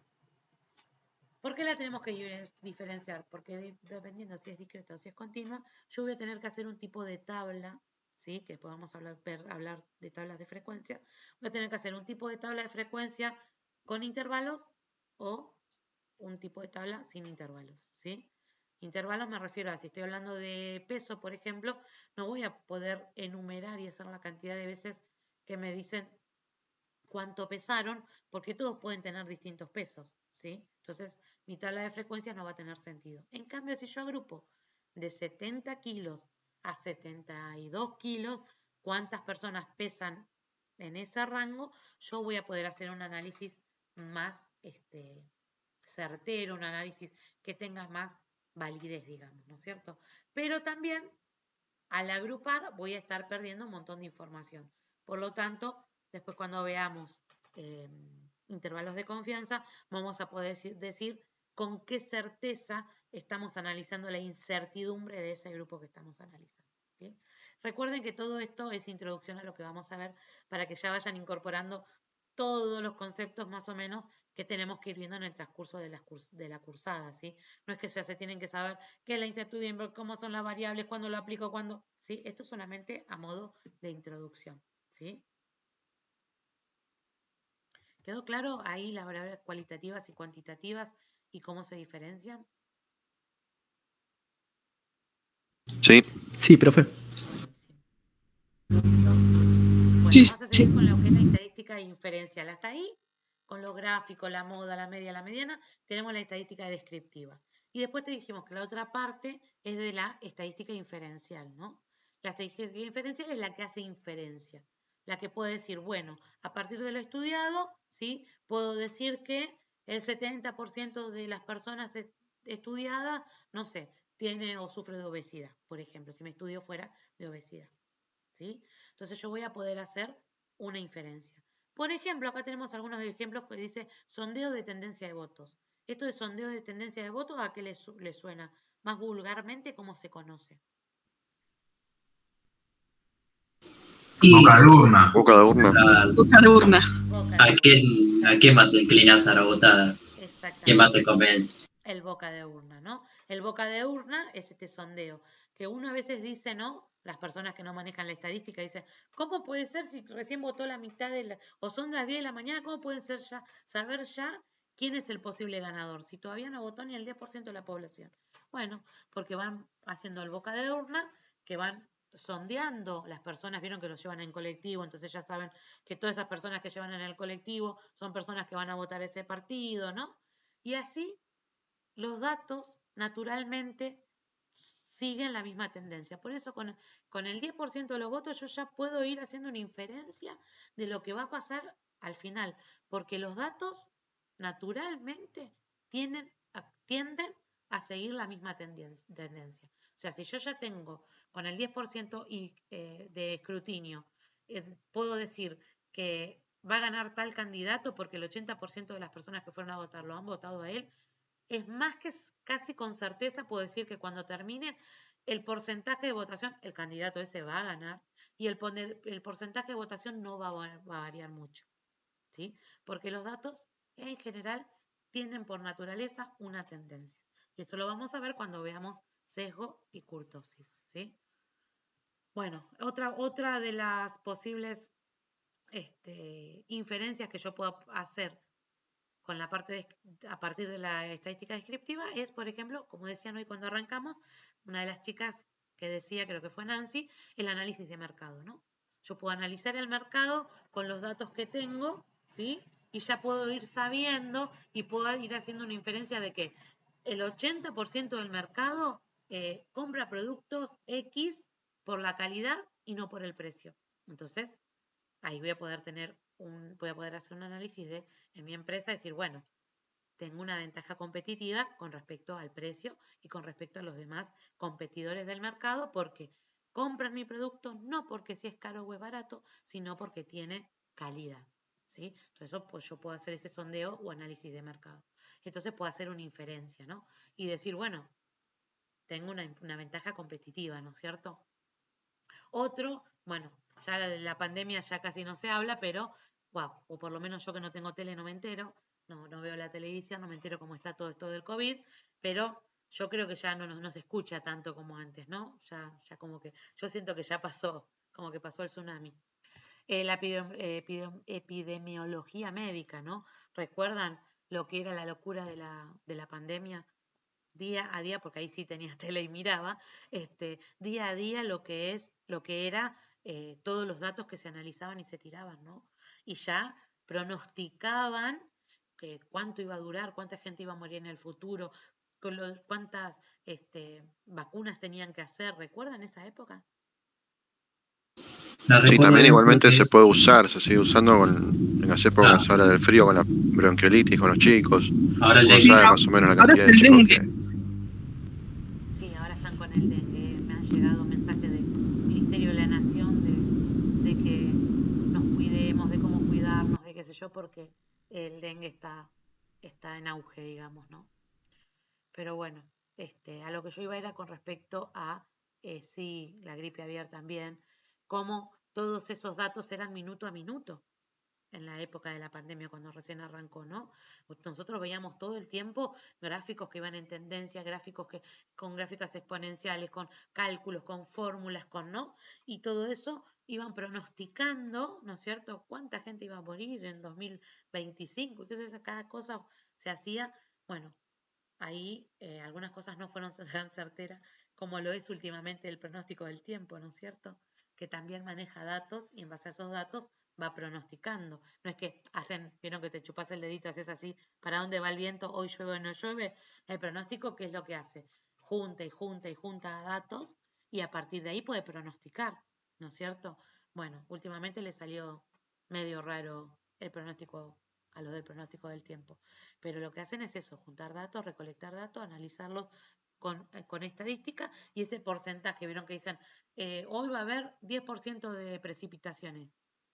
¿Por qué la tenemos que diferenciar? Porque dependiendo si es discreta o si es continua, yo voy a tener que hacer un tipo de tabla, ¿sí? Que después vamos a hablar de tablas de frecuencia. Voy a tener que hacer un tipo de tabla de frecuencia con intervalos o un tipo de tabla sin intervalos, ¿sí? Intervalos me refiero a, si estoy hablando de peso, por ejemplo, no voy a poder enumerar y hacer la cantidad de veces que me dicen cuánto pesaron, porque todos pueden tener distintos pesos, ¿sí? Entonces, mi tabla de frecuencias no va a tener sentido. En cambio, si yo agrupo de 70 kilos a 72 kilos, cuántas personas pesan en ese rango, yo voy a poder hacer un análisis más certero, un análisis que tenga más validez, digamos, ¿no es cierto? Pero también, al agrupar, voy a estar perdiendo un montón de información. Por lo tanto, después cuando veamos intervalos de confianza, vamos a poder decir con qué certeza estamos analizando la incertidumbre de ese grupo que estamos analizando, ¿sí? Recuerden que todo esto es introducción a lo que vamos a ver para que ya vayan incorporando todos los conceptos más o menos que tenemos que ir viendo en el transcurso de la cursada, ¿sí? No es que ya se tienen que saber qué es la incertidumbre, cómo son las variables, cuándo lo aplico, cuándo, ¿sí? Esto solamente a modo de introducción, ¿sí? ¿Quedó claro ahí las variables cualitativas y cuantitativas y cómo se diferencian? Sí. Sí, profe. Buenísimo. Bueno, Sí, vamos a seguir con lo que es la estadística inferencial. Hasta ahí, con los gráficos, la moda, la media, la mediana, tenemos la estadística descriptiva. Y después te dijimos que la otra parte es de la estadística inferencial, ¿no? La estadística inferencial es la que hace inferencia, la que puede decir, bueno, a partir de lo estudiado, ¿sí? Puedo decir que el 70% de las personas estudiadas, no sé, tiene o sufre de obesidad, por ejemplo, si mi estudio fuera de obesidad, ¿sí? Entonces yo voy a poder hacer una inferencia. Por ejemplo, acá tenemos algunos ejemplos que dice sondeo de tendencia de votos. Esto de sondeo de tendencia de votos, ¿a qué le suena? Más vulgarmente, ¿cómo se conoce? Y Boca de urna. Boca de urna. boca de urna. Boca ¿a de quién, urna. a quién más te inclinas a la votada? ¿Quién más Exactamente. te convence? El boca de urna, ¿no? El boca de urna es este sondeo, que uno a veces dice, ¿no? Las personas que no manejan la estadística dicen, ¿cómo puede ser si recién votó la mitad o son las 10 de la mañana, ¿cómo pueden saber ya quién es el posible ganador? Si todavía no votó ni el 10% de la población. Bueno, porque van haciendo el boca de urna, que van sondeando, las personas vieron que lo llevan en colectivo, entonces ya saben que todas esas personas que llevan en el colectivo son personas que van a votar ese partido, ¿no? Y así los datos naturalmente siguen la misma tendencia. Por eso con el 10% de los votos yo ya puedo ir haciendo una inferencia de lo que va a pasar al final, porque los datos naturalmente tienden a seguir la misma tendencia. O sea, si yo ya tengo con el 10% de escrutinio, puedo decir que va a ganar tal candidato porque el 80% de las personas que fueron a votar lo han votado a él, es más que casi con certeza puedo decir que cuando termine el porcentaje de votación, el candidato ese va a ganar y el porcentaje de votación no va a variar mucho, ¿sí? Porque los datos en general tienen por naturaleza una tendencia. Y eso lo vamos a ver cuando veamos sesgo y kurtosis, ¿sí? Bueno, otra de las posibles inferencias que yo puedo hacer con la parte a partir de la estadística descriptiva es, por ejemplo, como decían hoy cuando arrancamos, una de las chicas que decía, creo que fue Nancy, el análisis de mercado, ¿no? Yo puedo analizar el mercado con los datos que tengo, ¿sí? Y ya puedo ir sabiendo y puedo ir haciendo una inferencia de que el 80% del mercado compra productos X por la calidad y no por el precio. Entonces, ahí voy a poder hacer un análisis en mi empresa, decir, bueno, tengo una ventaja competitiva con respecto al precio y con respecto a los demás competidores del mercado porque compran mi producto no porque si es caro o es barato, sino porque tiene calidad, ¿sí? Entonces, pues yo puedo hacer ese sondeo o análisis de mercado. Entonces puedo hacer una inferencia, ¿no? Y decir, bueno, tengo una ventaja competitiva, ¿no es cierto? Otro, bueno, ya de la pandemia ya casi no se habla, pero, wow, o por lo menos yo que no tengo tele no me entero, no veo la televisión, no me entero cómo está todo esto del COVID, pero yo creo que ya no se escucha tanto como antes, ¿no? Ya como que, yo siento que ya pasó, como que pasó el tsunami. La epidemiología médica, ¿no? ¿Recuerdan lo que era la locura de la pandemia, día a día, porque ahí sí tenía tele y miraba, día a día lo que era todos los datos que se analizaban y se tiraban, ¿no? Y ya pronosticaban que cuánto iba a durar, cuánta gente iba a morir en el futuro, cuántas vacunas tenían que hacer. ¿Recuerdan esa época? La Sí, también recuerdo igualmente porque, se puede usar, se sigue usando en las épocas claro, ahora del frío, con la bronquiolitis, con los chicos. ahora el Uno Sí, dengue. sabe más o menos la ahora es cantidad de el chicos dengue. que... Sí, ahora están con el dengue. Me han llegado mensajes del Ministerio de la Nación de que nos cuidemos, de cómo cuidarnos, de qué sé yo, porque el dengue está en auge, digamos, ¿no? Pero bueno, a lo que yo iba era con respecto a, sí, la gripe aviar también, cómo todos esos datos eran minuto a minuto en la época de la pandemia, cuando recién arrancó, ¿no? Nosotros veíamos todo el tiempo gráficos que iban en tendencia, gráficos con gráficas exponenciales, con cálculos, con fórmulas, ¿no? Y todo eso iban pronosticando, ¿no es cierto?, cuánta gente iba a morir en 2025, y qué sé yo, cada cosa se hacía, bueno, ahí algunas cosas no fueron tan certeras como lo es últimamente el pronóstico del tiempo, ¿no es cierto? Que también maneja datos y en base a esos datos va pronosticando. No es que vieron que te chupas el dedito, haces así, ¿para dónde va el viento? Hoy llueve o no llueve. El pronóstico, ¿qué es lo que hace? Junta y junta y junta datos y a partir de ahí puede pronosticar, ¿no es cierto? Bueno, últimamente le salió medio raro el pronóstico a los del pronóstico del tiempo. Pero lo que hacen es eso, juntar datos, recolectar datos, analizarlos con estadística y ese porcentaje, vieron que dicen, hoy va a haber 10% de precipitaciones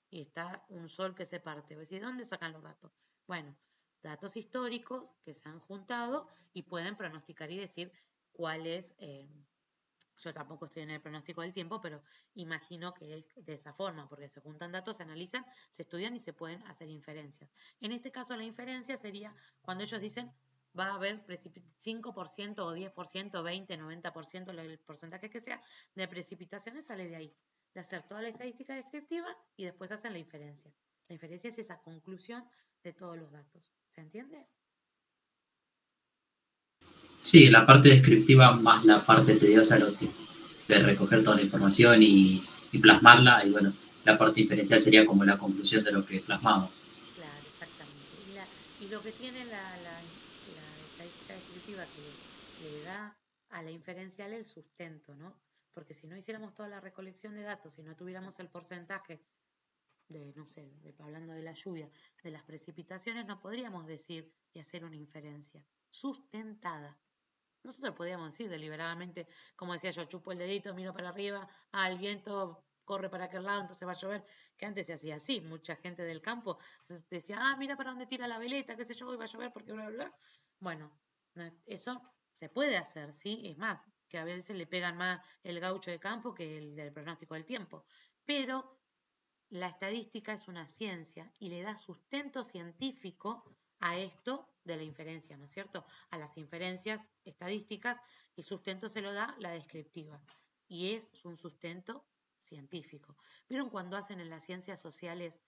y está un sol que se parte. ¿De dónde sacan los datos? Bueno, datos históricos que se han juntado y pueden pronosticar y decir cuál es, yo tampoco estoy en el pronóstico del tiempo, pero imagino que es de esa forma, porque se juntan datos, se analizan, se estudian y se pueden hacer inferencias. En este caso, la inferencia sería cuando ellos dicen va a haber 5% o 10%, 20, 90%, el porcentaje que sea, de precipitaciones sale de ahí, de hacer toda la estadística descriptiva y después hacen la inferencia. La inferencia es esa conclusión de todos los datos. ¿Se entiende? Sí, la parte descriptiva más la parte tediosa de recoger toda la información y plasmarla, y bueno, la parte inferencial sería como la conclusión de lo que plasmamos. Claro, exactamente. Y lo que tiene la estadística descriptiva que le da a la inferencial el sustento, ¿no? Porque si no hiciéramos toda la recolección de datos, si no tuviéramos el porcentaje de, no sé, hablando de la lluvia, de las precipitaciones, no podríamos decir y hacer una inferencia sustentada. Nosotros podíamos decir deliberadamente, como decía yo, chupo el dedito, miro para arriba, el viento corre para aquel lado, entonces va a llover, que antes se hacía así, mucha gente del campo decía, mira para dónde tira la veleta, qué sé yo, hoy va a llover porque bla, bla, bla. Bueno, eso se puede hacer, ¿sí? Es más, que a veces le pegan más el gaucho de campo que el del pronóstico del tiempo, pero la estadística es una ciencia y le da sustento científico a esto de la inferencia, ¿no es cierto? A las inferencias estadísticas, el sustento se lo da la descriptiva y es un sustento científico. ¿Vieron cuando hacen en las ciencias sociales,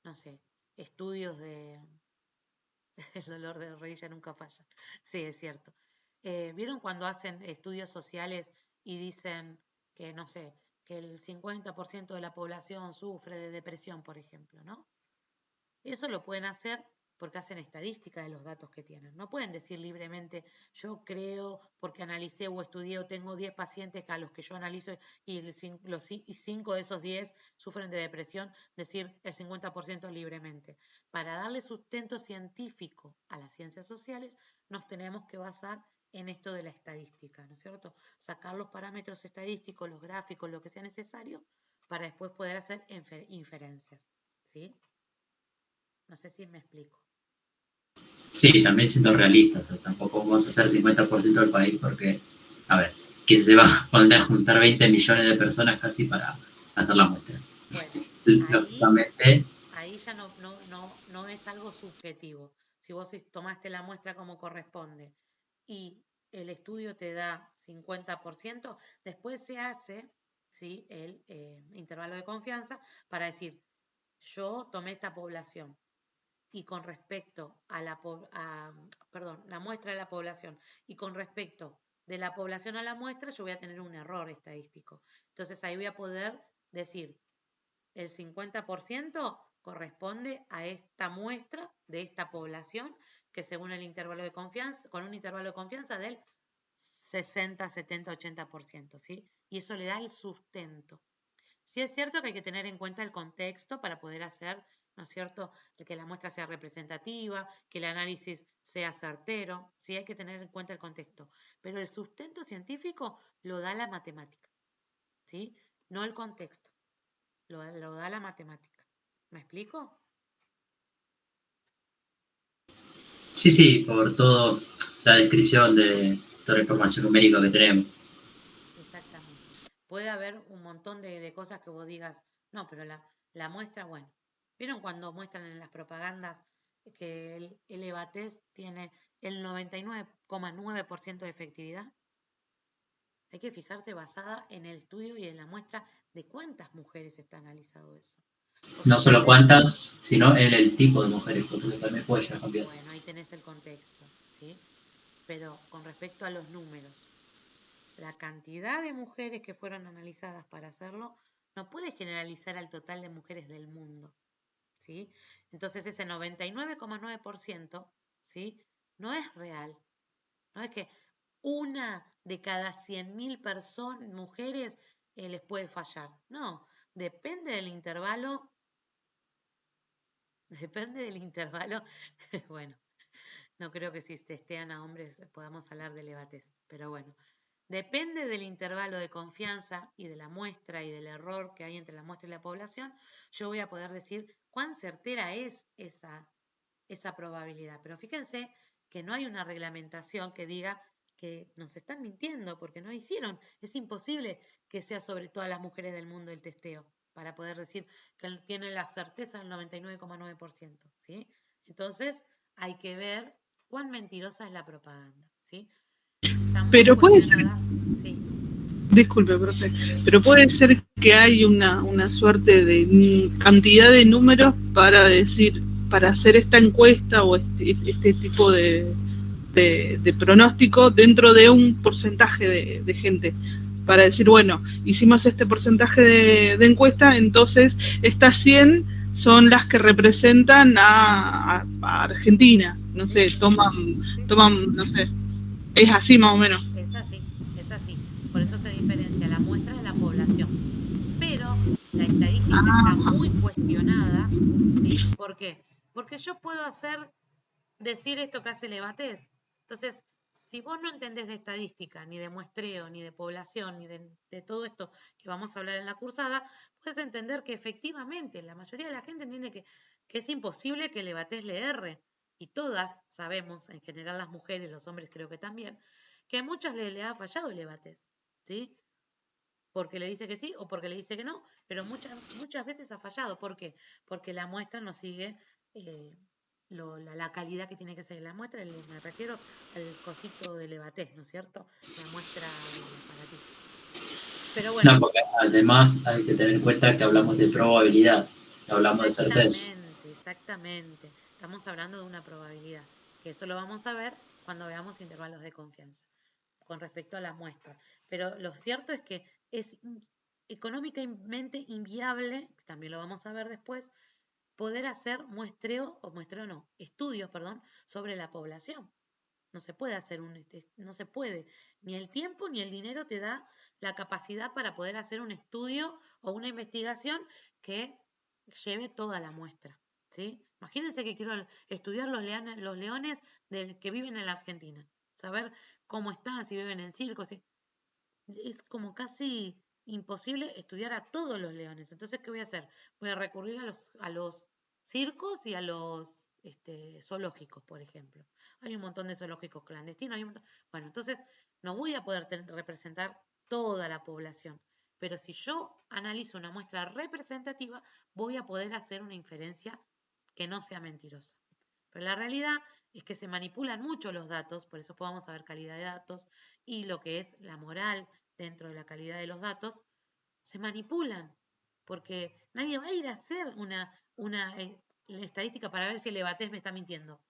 no sé, estudios de... El dolor de rodilla nunca falla. Sí, es cierto. ¿Vieron cuando hacen estudios sociales y dicen que, no sé, que el 50% de la población sufre de depresión, por ejemplo, ¿no? Eso lo pueden hacer porque hacen estadística de los datos que tienen. No pueden decir libremente, yo creo, porque analicé o estudié o tengo 10 pacientes a los que yo analizo y 5 de esos 10 sufren de depresión, decir el 50% libremente. Para darle sustento científico a las ciencias sociales, nos tenemos que basar en esto de la estadística, ¿no es cierto? Sacar los parámetros estadísticos, los gráficos, lo que sea necesario, para después poder hacer inferencias, ¿sí? No sé si me explico. Sí, también siendo realistas, o sea, tampoco vamos a hacer 50% del país porque, a ver, ¿quién se va a poner a juntar 20 millones de personas casi para hacer la muestra? Bueno, Lógicamente, ahí ya no es algo subjetivo. Si vos tomaste la muestra como corresponde y el estudio te da 50%, después se hace, ¿sí?, el intervalo de confianza para decir, yo tomé esta población y con respecto a la muestra de la población y con respecto de la población a la muestra, yo voy a tener un error estadístico. Entonces ahí voy a poder decir, el 50% corresponde a esta muestra de esta población que según el intervalo de confianza, con un intervalo de confianza del 60, 70, 80%, ¿sí? Y eso le da el sustento. Sí es cierto que hay que tener en cuenta el contexto para poder hacer, ¿no es cierto?, que la muestra sea representativa, que el análisis sea certero, sí hay que tener en cuenta el contexto. Pero el sustento científico lo da la matemática, ¿sí? No el contexto, lo da la matemática. ¿Me explico? Sí, por toda la descripción de toda la información numérica que tenemos. Exactamente. Puede haber un montón de cosas que vos digas, no, pero la muestra, bueno, ¿vieron cuando muestran en las propagandas que el EVA-test tiene el 99,9% de efectividad? Hay que fijarse basada en el estudio y en la muestra de cuántas mujeres está analizado eso. Porque No si solo ustedes, cuántas, sino en el tipo de mujeres, porque eso también puede llegar a cambiar. bueno, ahí tenés el contexto, ¿sí? Pero con respecto a los números, la cantidad de mujeres que fueron analizadas para hacerlo no puede generalizar al total de mujeres del mundo, ¿sí? Entonces ese 99,9%, ¿sí?, no es real. No es que una de cada 100.000 personas, mujeres, les puede fallar. No, depende del intervalo, bueno, no creo que si testean a hombres podamos hablar de levates, pero bueno. Depende del intervalo de confianza y de la muestra y del error que hay entre la muestra y la población, yo voy a poder decir cuán certera es esa probabilidad. Pero fíjense que no hay una reglamentación que diga que nos están mintiendo porque no hicieron. Es imposible que sea sobre todas las mujeres del mundo el testeo para poder decir que tienen la certeza del 99,9%, ¿sí? Entonces hay que ver cuán mentirosa es la propaganda, ¿sí? Está muy Pero puede ser, cuestionada, sí. disculpe, profe, pero puede ser que hay una suerte de cantidad de números para decir, para hacer esta encuesta o este tipo de pronóstico dentro de un porcentaje de gente. Para decir, bueno, hicimos este porcentaje de encuesta, entonces estas 100 son las que representan a Argentina. No sé, toman, no sé, es así más o menos. Es así. Por eso se diferencia la muestra de la población. Pero la estadística está muy cuestionada, ¿sí? ¿Por qué? Porque yo puedo decir esto que hace Levates. Entonces, si vos no entendés de estadística, ni de muestreo, ni de población, ni de todo esto que vamos a hablar en la cursada, puedes entender que efectivamente la mayoría de la gente entiende que es imposible que Levates le erre. Y todas sabemos, en general las mujeres, los hombres creo que también, que a muchas le ha fallado el Levates, ¿sí? Porque le dice que sí o porque le dice que no, pero muchas veces ha fallado. ¿Por qué? Porque la muestra no sigue la calidad que tiene que ser la muestra, me refiero al cosito de Levaté, ¿no es cierto? La muestra del aparatito. Pero bueno. No, porque además hay que tener en cuenta que hablamos de probabilidad, hablamos de certeza. Exactamente. Estamos hablando de una probabilidad, que eso lo vamos a ver cuando veamos intervalos de confianza con respecto a la muestra. Pero lo cierto es que es económicamente inviable, también lo vamos a ver después, poder hacer estudios, sobre la población. No se puede hacer no se puede. Ni el tiempo ni el dinero te da la capacidad para poder hacer un estudio o una investigación que lleve toda la muestra, ¿sí? Imagínense que quiero estudiar los leones que viven en la Argentina, saber cómo están, si viven en circos, es como casi imposible estudiar a todos los leones. Entonces, ¿qué voy a hacer? Voy a recurrir a los circos y a los zoológicos, por ejemplo. Hay un montón de zoológicos clandestinos. Bueno, entonces no voy a poder representar toda la población. Pero si yo analizo una muestra representativa, voy a poder hacer una inferencia que no sea mentirosa. Pero la realidad es que se manipulan mucho los datos, por eso podemos saber calidad de datos y lo que es la moral dentro de la calidad de los datos, se manipulan, porque nadie va a ir a hacer la estadística para ver si el Ebatés me está mintiendo,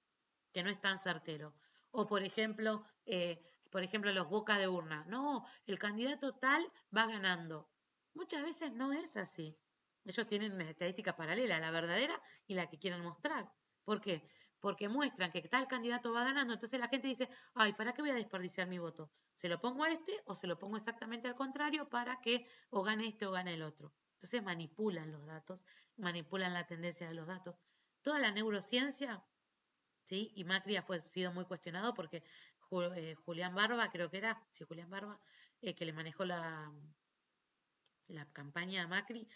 que no es tan certero. O por ejemplo, los bocas de urna. No, el candidato tal va ganando. Muchas veces no es así. Ellos tienen una estadística paralela, la verdadera y la que quieren mostrar. ¿Por qué? Porque muestran que tal candidato va ganando, entonces la gente dice, ay, ¿para qué voy a desperdiciar mi voto? ¿Se lo pongo a este o se lo pongo exactamente al contrario para que o gane este o gane el otro? Entonces manipulan los datos, manipulan la tendencia de los datos. Toda la neurociencia, ¿sí? Y Macri ha sido muy cuestionado porque Julián Barba, creo que era, sí, Julián Barba, que le manejó la campaña a Macri,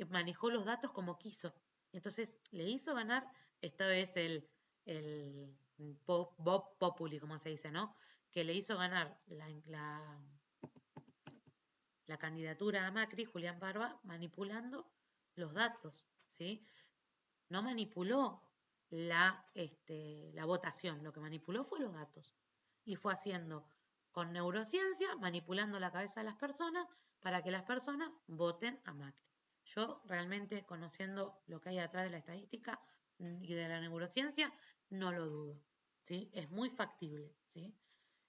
manejó los datos como quiso. Entonces le hizo ganar, esto es el Bob Populi, como se dice, ¿no? Que le hizo ganar la candidatura a Macri, Julián Barba, manipulando los datos, ¿sí? No manipuló la votación, lo que manipuló fue los datos. Y fue haciendo con neurociencia, manipulando la cabeza de las personas para que las personas voten a Macri. Yo realmente, conociendo lo que hay atrás de la estadística y de la neurociencia, no lo dudo, ¿sí? Es muy factible, ¿sí?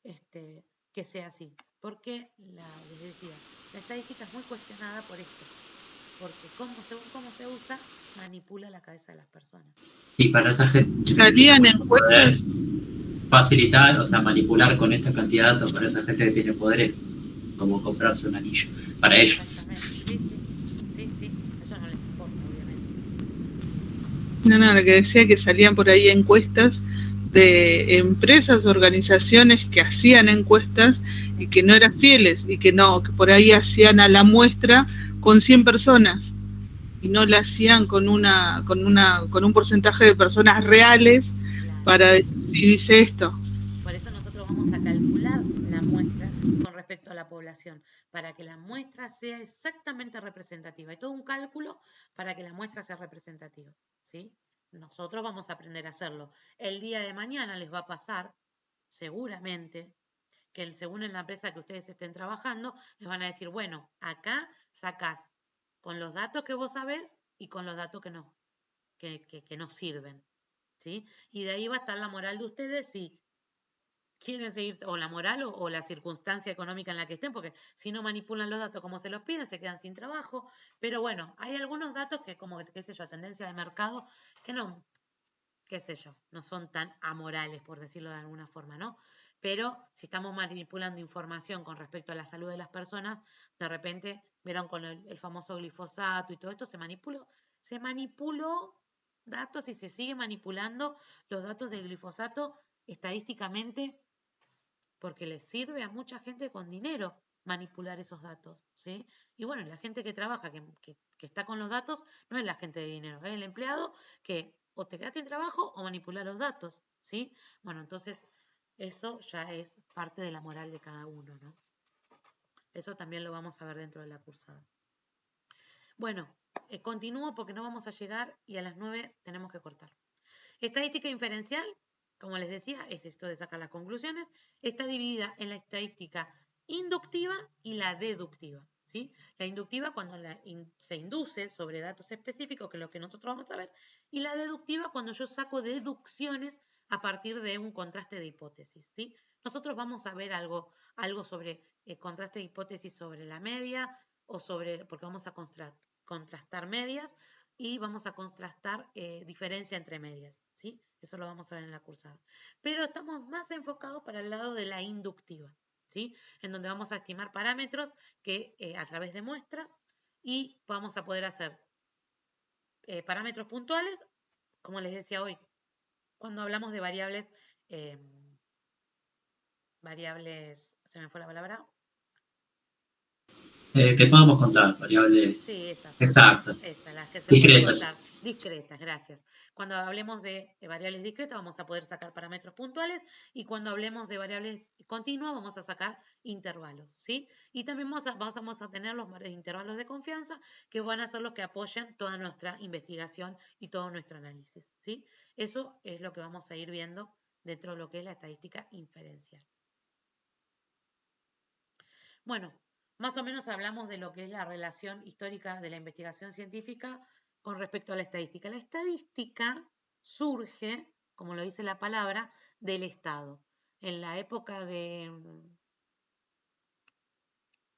Que sea así. Porque, les decía, la estadística es muy cuestionada por esto. Porque según cómo se usa, manipula la cabeza de las personas. Y para esa gente Salían que poder encuestas. facilitar, o sea, manipular con estos candidatos, para esa gente que tiene poderes, como comprarse un anillo. Para ellos. Exactamente, sí. Eso no les importa, obviamente. No, lo que decía que salían por ahí encuestas de empresas, organizaciones que hacían encuestas y que no eran fieles y que por ahí hacían a la muestra con 100 personas y no la hacían con un porcentaje de personas reales, claro, para decir si dice esto. Por eso nosotros vamos a calcular la muestra con respecto a la población, para que la muestra sea exactamente representativa. Hay todo un cálculo para que la muestra sea representativa, ¿sí? Nosotros vamos a aprender a hacerlo. El día de mañana les va a pasar, seguramente, que según en la empresa que ustedes estén trabajando, les van a decir, bueno, acá sacás con los datos que vos sabés y con los datos que no sirven, ¿sí? Y de ahí va a estar la moral de ustedes si quieren seguir, o la moral o la circunstancia económica en la que estén, porque si no manipulan los datos como se los piden, se quedan sin trabajo. Pero bueno, hay algunos datos que, como, qué sé yo, tendencia de mercado, que no, qué sé yo, no son tan amorales, por decirlo de alguna forma, ¿no? Pero si estamos manipulando información con respecto a la salud de las personas, de repente, vieron con el famoso glifosato y todo esto, se manipuló datos y se sigue manipulando los datos del glifosato estadísticamente porque les sirve a mucha gente con dinero manipular esos datos, ¿sí? Y bueno, la gente que trabaja, que está con los datos, no es la gente de dinero, es el empleado que o te quedaste sin trabajo o manipula los datos, ¿sí? Bueno, entonces eso ya es parte de la moral de cada uno, ¿no? Eso también lo vamos a ver dentro de la cursada. Bueno, continúo porque no vamos a llegar y a las 9 tenemos que cortar. Estadística inferencial, como les decía, es esto de sacar las conclusiones. Está dividida en la estadística inductiva y la deductiva, ¿sí? La inductiva cuando se induce sobre datos específicos, que es lo que nosotros vamos a ver, y la deductiva cuando yo saco deducciones a partir de un contraste de hipótesis, ¿sí? Nosotros vamos a ver algo sobre contraste de hipótesis sobre la media o porque vamos a contrastar medias y vamos a contrastar diferencia entre medias, ¿sí? Eso lo vamos a ver en la cursada. Pero estamos más enfocados para el lado de la inductiva, ¿sí? En donde vamos a estimar parámetros que a través de muestras y vamos a poder hacer parámetros puntuales, como les decía hoy, cuando hablamos de variables, se me fue la palabra. Que podamos contar, variables Sí, esas, exactas, las que se discretas. pueden contar. Discretas, gracias. Cuando hablemos de variables discretas vamos a poder sacar parámetros puntuales y cuando hablemos de variables continuas vamos a sacar intervalos, ¿sí? Y también vamos a tener los intervalos de confianza que van a ser los que apoyan toda nuestra investigación y todo nuestro análisis, ¿sí? Eso es lo que vamos a ir viendo dentro de lo que es la estadística inferencial. Bueno, más o menos hablamos de lo que es la relación histórica de la investigación científica con respecto a la estadística. La estadística surge, como lo dice la palabra, del Estado. En la época de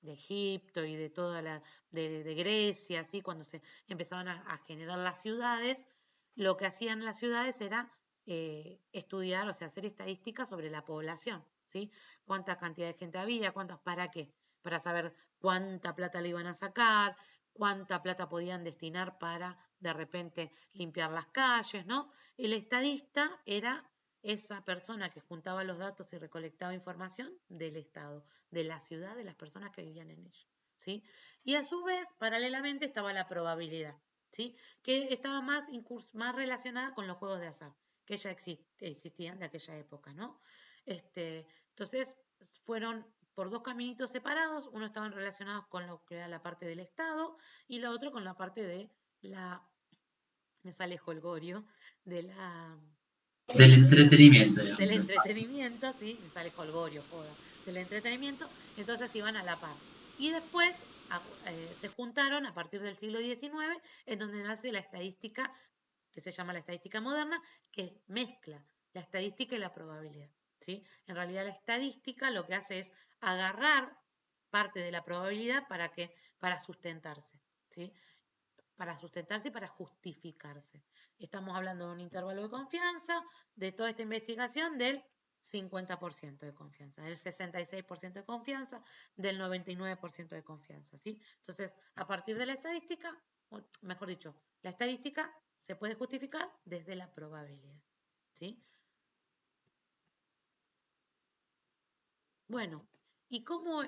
Egipto y de toda de Grecia, así, cuando se empezaban a generar las ciudades, lo que hacían las ciudades era estudiar, o sea, hacer estadísticas sobre la población, ¿sí? Cuánta cantidad de gente había, ¿para qué? Para saber cuánta plata le iban a sacar, cuánta plata podían destinar para de repente limpiar las calles, ¿no? El estadista era esa persona que juntaba los datos y recolectaba información del Estado, de la ciudad, de las personas que vivían en ella, ¿sí? Y a su vez, paralelamente, estaba la probabilidad, ¿sí? Que estaba más relacionada con los juegos de azar, que ya existían de aquella época, ¿no? Entonces, fueron por dos caminitos separados, uno estaban relacionados con lo que era la parte del Estado y la otra con la parte de me sale jolgorio, del entretenimiento, del digamos. entretenimiento, sí, me sale jolgorio, joda, del entretenimiento, entonces iban a la par. Y después se juntaron a partir del siglo XIX, en donde nace la estadística, que se llama la estadística moderna, que mezcla la estadística y la probabilidad, ¿sí? En realidad la estadística lo que hace es agarrar parte de la probabilidad para sustentarse, ¿sí? Para sustentarse y para justificarse. Estamos hablando de un intervalo de confianza, de toda esta investigación del 50% de confianza, del 66% de confianza, del 99% de confianza, ¿sí? Entonces, a partir de la estadística, o mejor dicho, la estadística se puede justificar desde la probabilidad, ¿sí? Bueno, ¿y cómo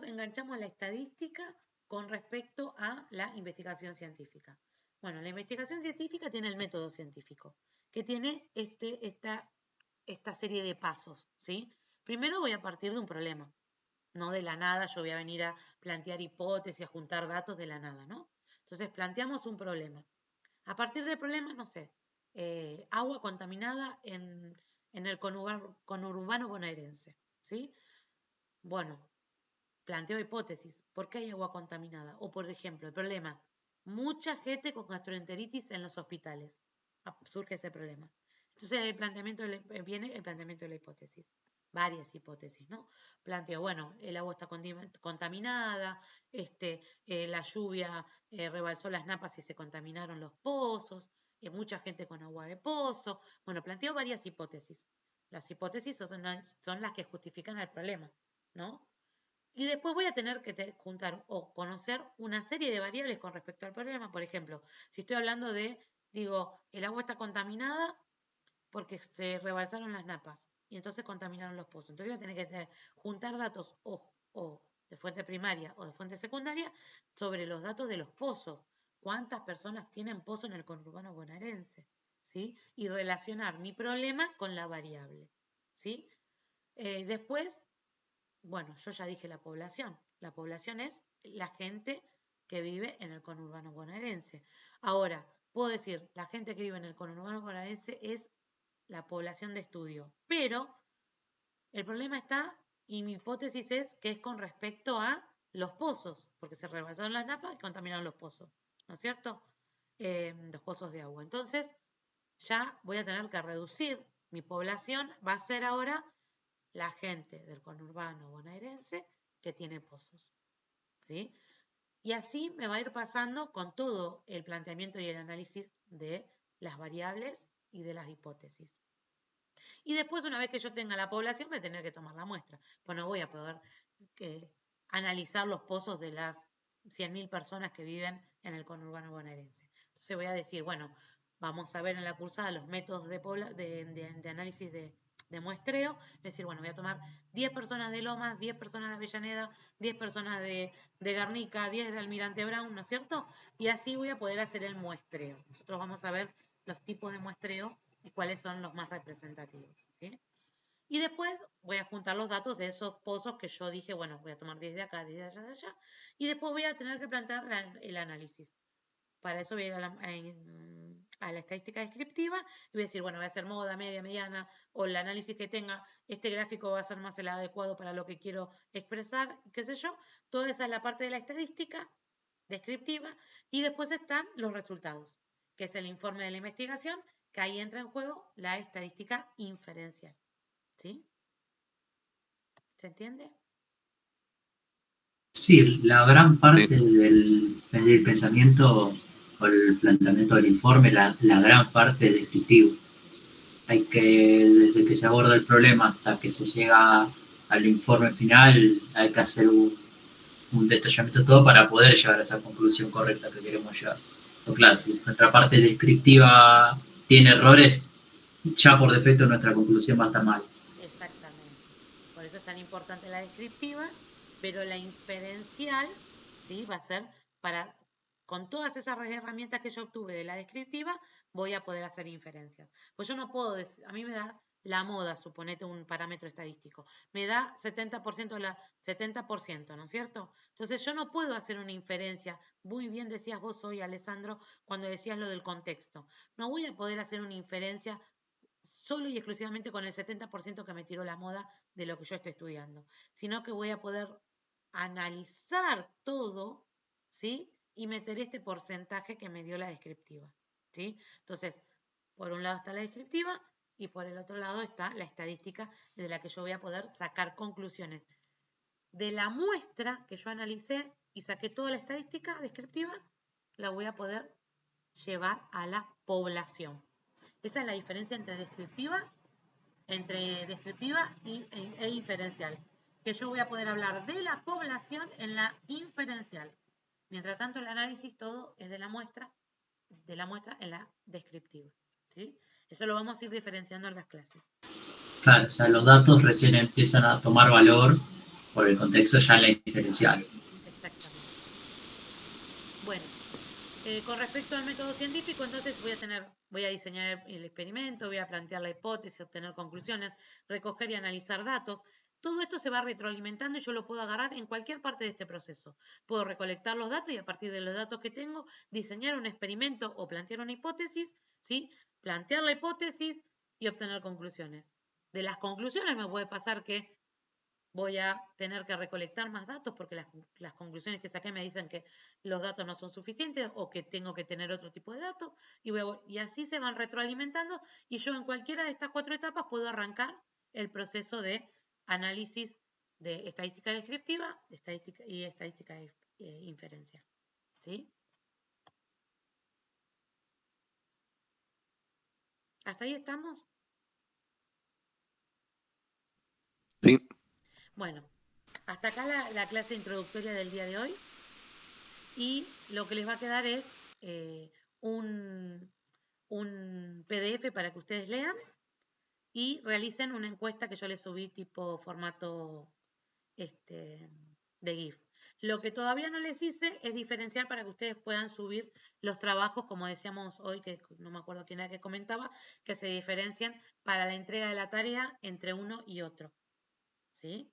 enganchamos la estadística con respecto a la investigación científica? Bueno, la investigación científica tiene el método científico, que tiene esta serie de pasos, ¿sí? Primero voy a partir de un problema, no de la nada, yo voy a venir a plantear hipótesis, a juntar datos de la nada, ¿no? Entonces planteamos un problema. A partir del problema, no sé, agua contaminada en el conurbano bonaerense, ¿sí? Bueno, planteo hipótesis. ¿Por qué hay agua contaminada? O, por ejemplo, el problema, mucha gente con gastroenteritis en los hospitales. Surge ese problema. Entonces, viene el planteamiento de la hipótesis. Varias hipótesis, ¿no? Planteo, bueno, el agua está contaminada, la lluvia rebalsó las napas y se contaminaron los pozos, mucha gente con agua de pozo. Bueno, planteo varias hipótesis. Las hipótesis son las que justifican el problema, ¿no? Y después voy a tener que juntar o conocer una serie de variables con respecto al problema. Por ejemplo, si estoy hablando digo, el agua está contaminada porque se rebalsaron las napas y entonces contaminaron los pozos. Entonces voy a tener que juntar datos o de fuente primaria o de fuente secundaria sobre los datos de los pozos. ¿Cuántas personas tienen pozo en el conurbano bonaerense? ¿Sí? Y relacionar mi problema con la variable. ¿Sí? Después, bueno, yo ya dije la población. La población es la gente que vive en el conurbano bonaerense. Ahora, puedo decir, la gente que vive en el conurbano bonaerense es la población de estudio, pero el problema está, y mi hipótesis es que es con respecto a los pozos, porque se rebalsaron las napas y contaminaron los pozos, ¿no es cierto? Los pozos de agua. Entonces, ya voy a tener que reducir mi población, va a ser ahora la gente del conurbano bonaerense que tiene pozos, ¿sí? Y así me va a ir pasando con todo el planteamiento y el análisis de las variables y de las hipótesis. Y después, una vez que yo tenga la población, voy a tener que tomar la muestra. Pues no voy a poder analizar los pozos de las 100.000 personas que viven en el conurbano bonaerense. Entonces voy a decir, bueno, vamos a ver en la cursada los métodos de análisis de muestreo. Es decir, bueno, voy a tomar 10 personas de Lomas, 10 personas de Avellaneda, 10 personas de Guernica, 10 de Almirante Brown, ¿no es cierto? Y así voy a poder hacer el muestreo. Nosotros vamos a ver los tipos de muestreo y cuáles son los más representativos, ¿sí? Y después voy a juntar los datos de esos pozos que yo dije, bueno, voy a tomar 10 de acá, 10 de allá, de allá, y después voy a tener que plantear el análisis. Para eso voy a ir a la estadística descriptiva y voy a decir, bueno, voy a hacer moda, media, mediana, o el análisis que tenga, este gráfico va a ser más el adecuado para lo que quiero expresar, qué sé yo. Toda esa es la parte de la estadística. descriptiva, y después están los resultados, que es el informe de la investigación, que ahí entra en juego la estadística inferencial. ¿Sí? ¿Se entiende? Sí, la gran parte del pensamiento o el planteamiento del informe, la gran parte es descriptivo. Hay que, desde que se aborda el problema hasta que se llega al informe final, hay que hacer un detallamiento de todo para poder llegar a esa conclusión correcta que queremos llegar. Pero claro, si nuestra parte descriptiva tiene errores, ya por defecto nuestra conclusión va a estar mal. Exactamente. Por eso es tan importante la descriptiva, pero la inferencial, ¿sí? Va a ser para, con todas esas herramientas que yo obtuve de la descriptiva, voy a poder hacer inferencias. Pues yo no puedo decir, a mí me da la moda, suponete un parámetro estadístico, me da 70%, ¿no es cierto? Entonces yo no puedo hacer una inferencia. Muy bien decías vos hoy, Alessandro, cuando decías lo del contexto. No voy a poder hacer una inferencia solo y exclusivamente con el 70% que me tiró la moda de lo que yo estoy estudiando, sino que voy a poder analizar todo, ¿sí? Y meter este porcentaje que me dio la descriptiva, ¿sí? Entonces, por un lado está la descriptiva y por el otro lado está la estadística de la que yo voy a poder sacar conclusiones. De la muestra que yo analicé y saqué toda la estadística descriptiva, la voy a poder llevar a la población. Esa es la diferencia entre descriptiva e inferencial. Que yo voy a poder hablar de la población en la inferencial. Mientras tanto, el análisis todo es de la muestra en la descriptiva. ¿Sí? Eso lo vamos a ir diferenciando en las clases. Claro, o sea, los datos recién empiezan a tomar valor por el contexto ya en la inferencial. Exactamente. Bueno, con respecto al método científico, entonces voy a diseñar el experimento, voy a plantear la hipótesis, obtener conclusiones, recoger y analizar datos. Todo esto se va retroalimentando y yo lo puedo agarrar en cualquier parte de este proceso. Puedo recolectar los datos y a partir de los datos que tengo, diseñar un experimento o plantear una hipótesis, ¿sí? Plantear la hipótesis y obtener conclusiones. De las conclusiones me puede pasar que voy a tener que recolectar más datos porque las conclusiones que saqué me dicen que los datos no son suficientes o que tengo que tener otro tipo de datos y así se van retroalimentando y yo en cualquiera de estas 4 etapas puedo arrancar el proceso de análisis de estadística descriptiva y estadística inferencial. ¿Sí? ¿Hasta ahí estamos? Sí. Bueno, hasta acá la clase introductoria del día de hoy. Y lo que les va a quedar es un PDF para que ustedes lean y realicen una encuesta que yo les subí tipo formato de GIF. Lo que todavía no les hice es diferenciar para que ustedes puedan subir los trabajos, como decíamos hoy, que no me acuerdo quién era que comentaba, que se diferencian para la entrega de la tarea entre uno y otro. ¿Sí?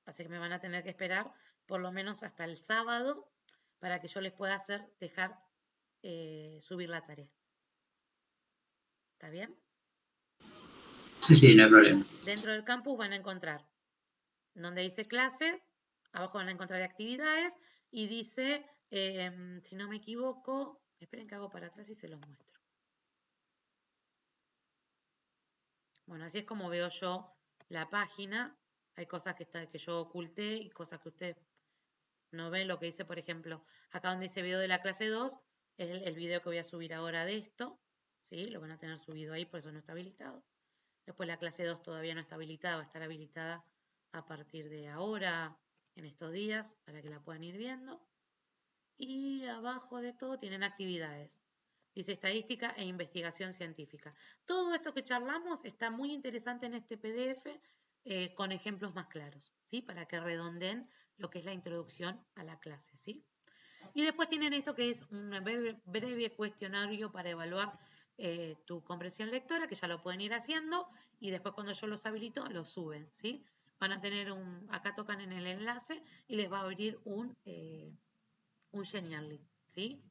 Así que me van a tener que esperar por lo menos hasta el sábado para que yo les pueda dejar subir la tarea. ¿Está bien? Sí, no hay problema. Dentro del campus van a encontrar donde dice clase, abajo van a encontrar actividades y dice, si no me equivoco, esperen que hago para atrás y se los muestro. Bueno, así es como veo yo la página. Hay cosas que yo oculté y cosas que ustedes no ven. Lo que dice, por ejemplo, acá donde dice video de la clase 2, es el video que voy a subir ahora de esto. ¿Sí? Lo van a tener subido ahí, por eso no está habilitado. Después la clase 2 todavía no está habilitada, va a estar habilitada a partir de ahora, en estos días, para que la puedan ir viendo. Y abajo de todo tienen actividades. Dice estadística e investigación científica. Todo esto que charlamos está muy interesante en este PDF con ejemplos más claros, ¿sí? Para que redondeen lo que es la introducción a la clase, ¿sí? Y después tienen esto que es un breve cuestionario para evaluar tu comprensión lectora, que ya lo pueden ir haciendo, y después cuando yo los habilito, los suben, ¿sí? Van a tener acá tocan en el enlace y les va a abrir un Genially, ¿sí?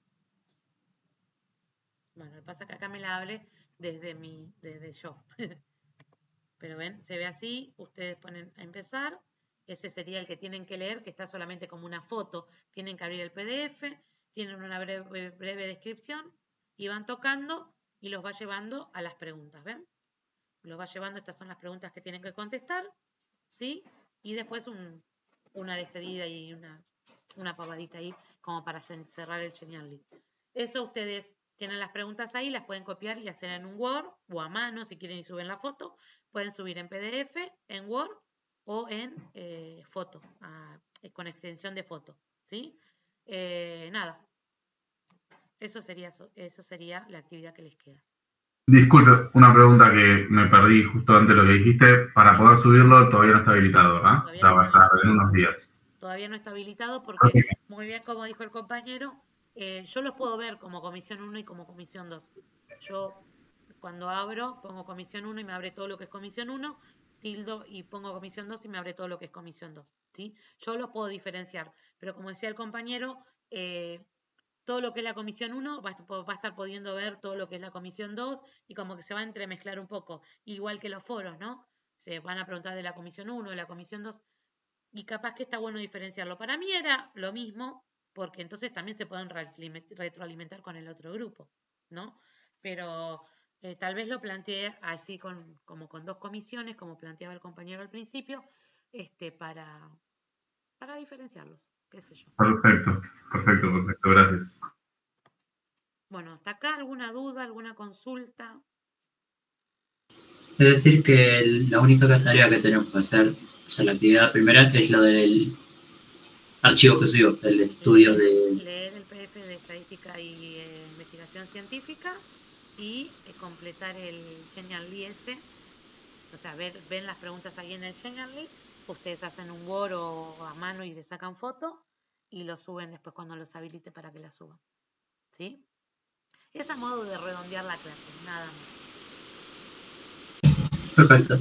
Bueno, lo que pasa es que acá me la abre desde yo. Pero ven, se ve así, ustedes ponen a empezar ese sería el que tienen que leer, que está solamente como una foto. Tienen que abrir el PDF, tienen una breve descripción y van tocando y los va llevando a las preguntas, ¿ven? Los va llevando, estas son las preguntas que tienen que contestar, ¿sí? Y después una despedida y una pavadita ahí como para cerrar el Genially. Eso ustedes tienen las preguntas ahí, las pueden copiar y hacer en un Word o a mano si quieren y suben la foto. Pueden subir en PDF, en Word o en foto, con extensión de foto, ¿sí? Nada, eso sería la actividad que les queda. Disculpe, una pregunta que me perdí justo antes de lo que dijiste. Para poder subirlo todavía no está habilitado, ¿verdad? Todavía O sea, no va a está estar en unos días. Todavía no está habilitado porque, muy bien como dijo el compañero, yo los puedo ver como comisión 1 y como comisión 2. Yo cuando abro pongo comisión 1 y me abre todo lo que es comisión 1, tildo y pongo comisión 2 y me abre todo lo que es comisión 2. ¿Sí? Yo los puedo diferenciar, pero como decía el compañero, todo lo que es la comisión 1 va a estar pudiendo ver todo lo que es la comisión 2 y como que se va a entremezclar un poco, igual que los foros, ¿no? Se van a preguntar de la comisión 1, de la comisión 2. Y capaz que está bueno diferenciarlo. Para mí era lo mismo, porque entonces también se pueden retroalimentar con el otro grupo, ¿no? Pero tal vez lo planteé así como con 2 comisiones, como planteaba el compañero al principio, para diferenciarlos, qué sé yo. Perfecto, gracias. Bueno, ¿hasta acá alguna duda, alguna consulta? Es decir, que la única tarea que tenemos que hacer, o sea, la actividad primera, es lo del archivo que subió, el estudio Leer el PDF de estadística y investigación científica y completar el Genially ese. O sea, ven las preguntas ahí en el Genially, ustedes hacen un Word o a mano y le sacan foto y lo suben después cuando los habilite para que la suban. ¿Sí? Es a modo de redondear la clase, nada más. Perfecto.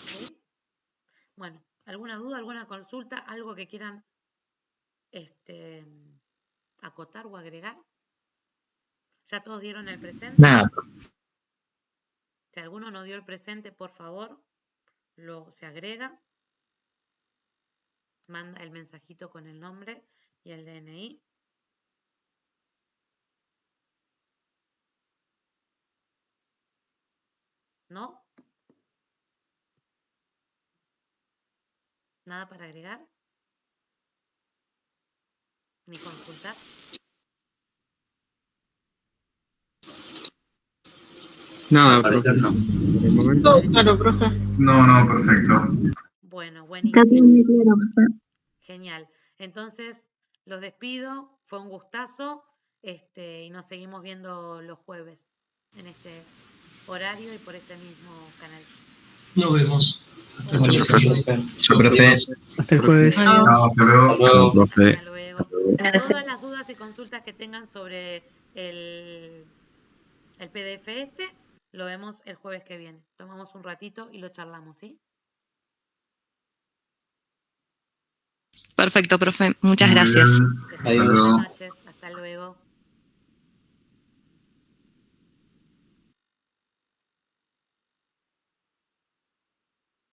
¿Sí? Bueno, ¿alguna duda, alguna consulta, algo que quieran acotar o agregar? ¿Ya todos dieron el presente? Nada. Si alguno no dio el presente, por favor, se agrega. Manda el mensajito con el nombre y el DNI. ¿No? ¿Nada para agregar? ¿Ni consultar? Nada, parecer profe. no. Por el momento. No, claro, profe. No, perfecto. Bueno, Está todo buenísimo. muy claro, profe. Genial. Entonces, los despido. Fue un gustazo. Y nos seguimos viendo los jueves en este horario y por este mismo canal. Nos vemos. Hasta el Bueno, jueves que viene. Chao, profe. Hasta el jueves. Chao, hasta luego. Hasta luego. Profe. hasta luego. Todas las dudas y consultas que tengan sobre el PDF lo vemos el jueves que viene. Tomamos un ratito y lo charlamos, ¿sí? Perfecto, profe. Muchas Muy gracias. bien. Que tengan Adiós. buenas noches. Hasta luego.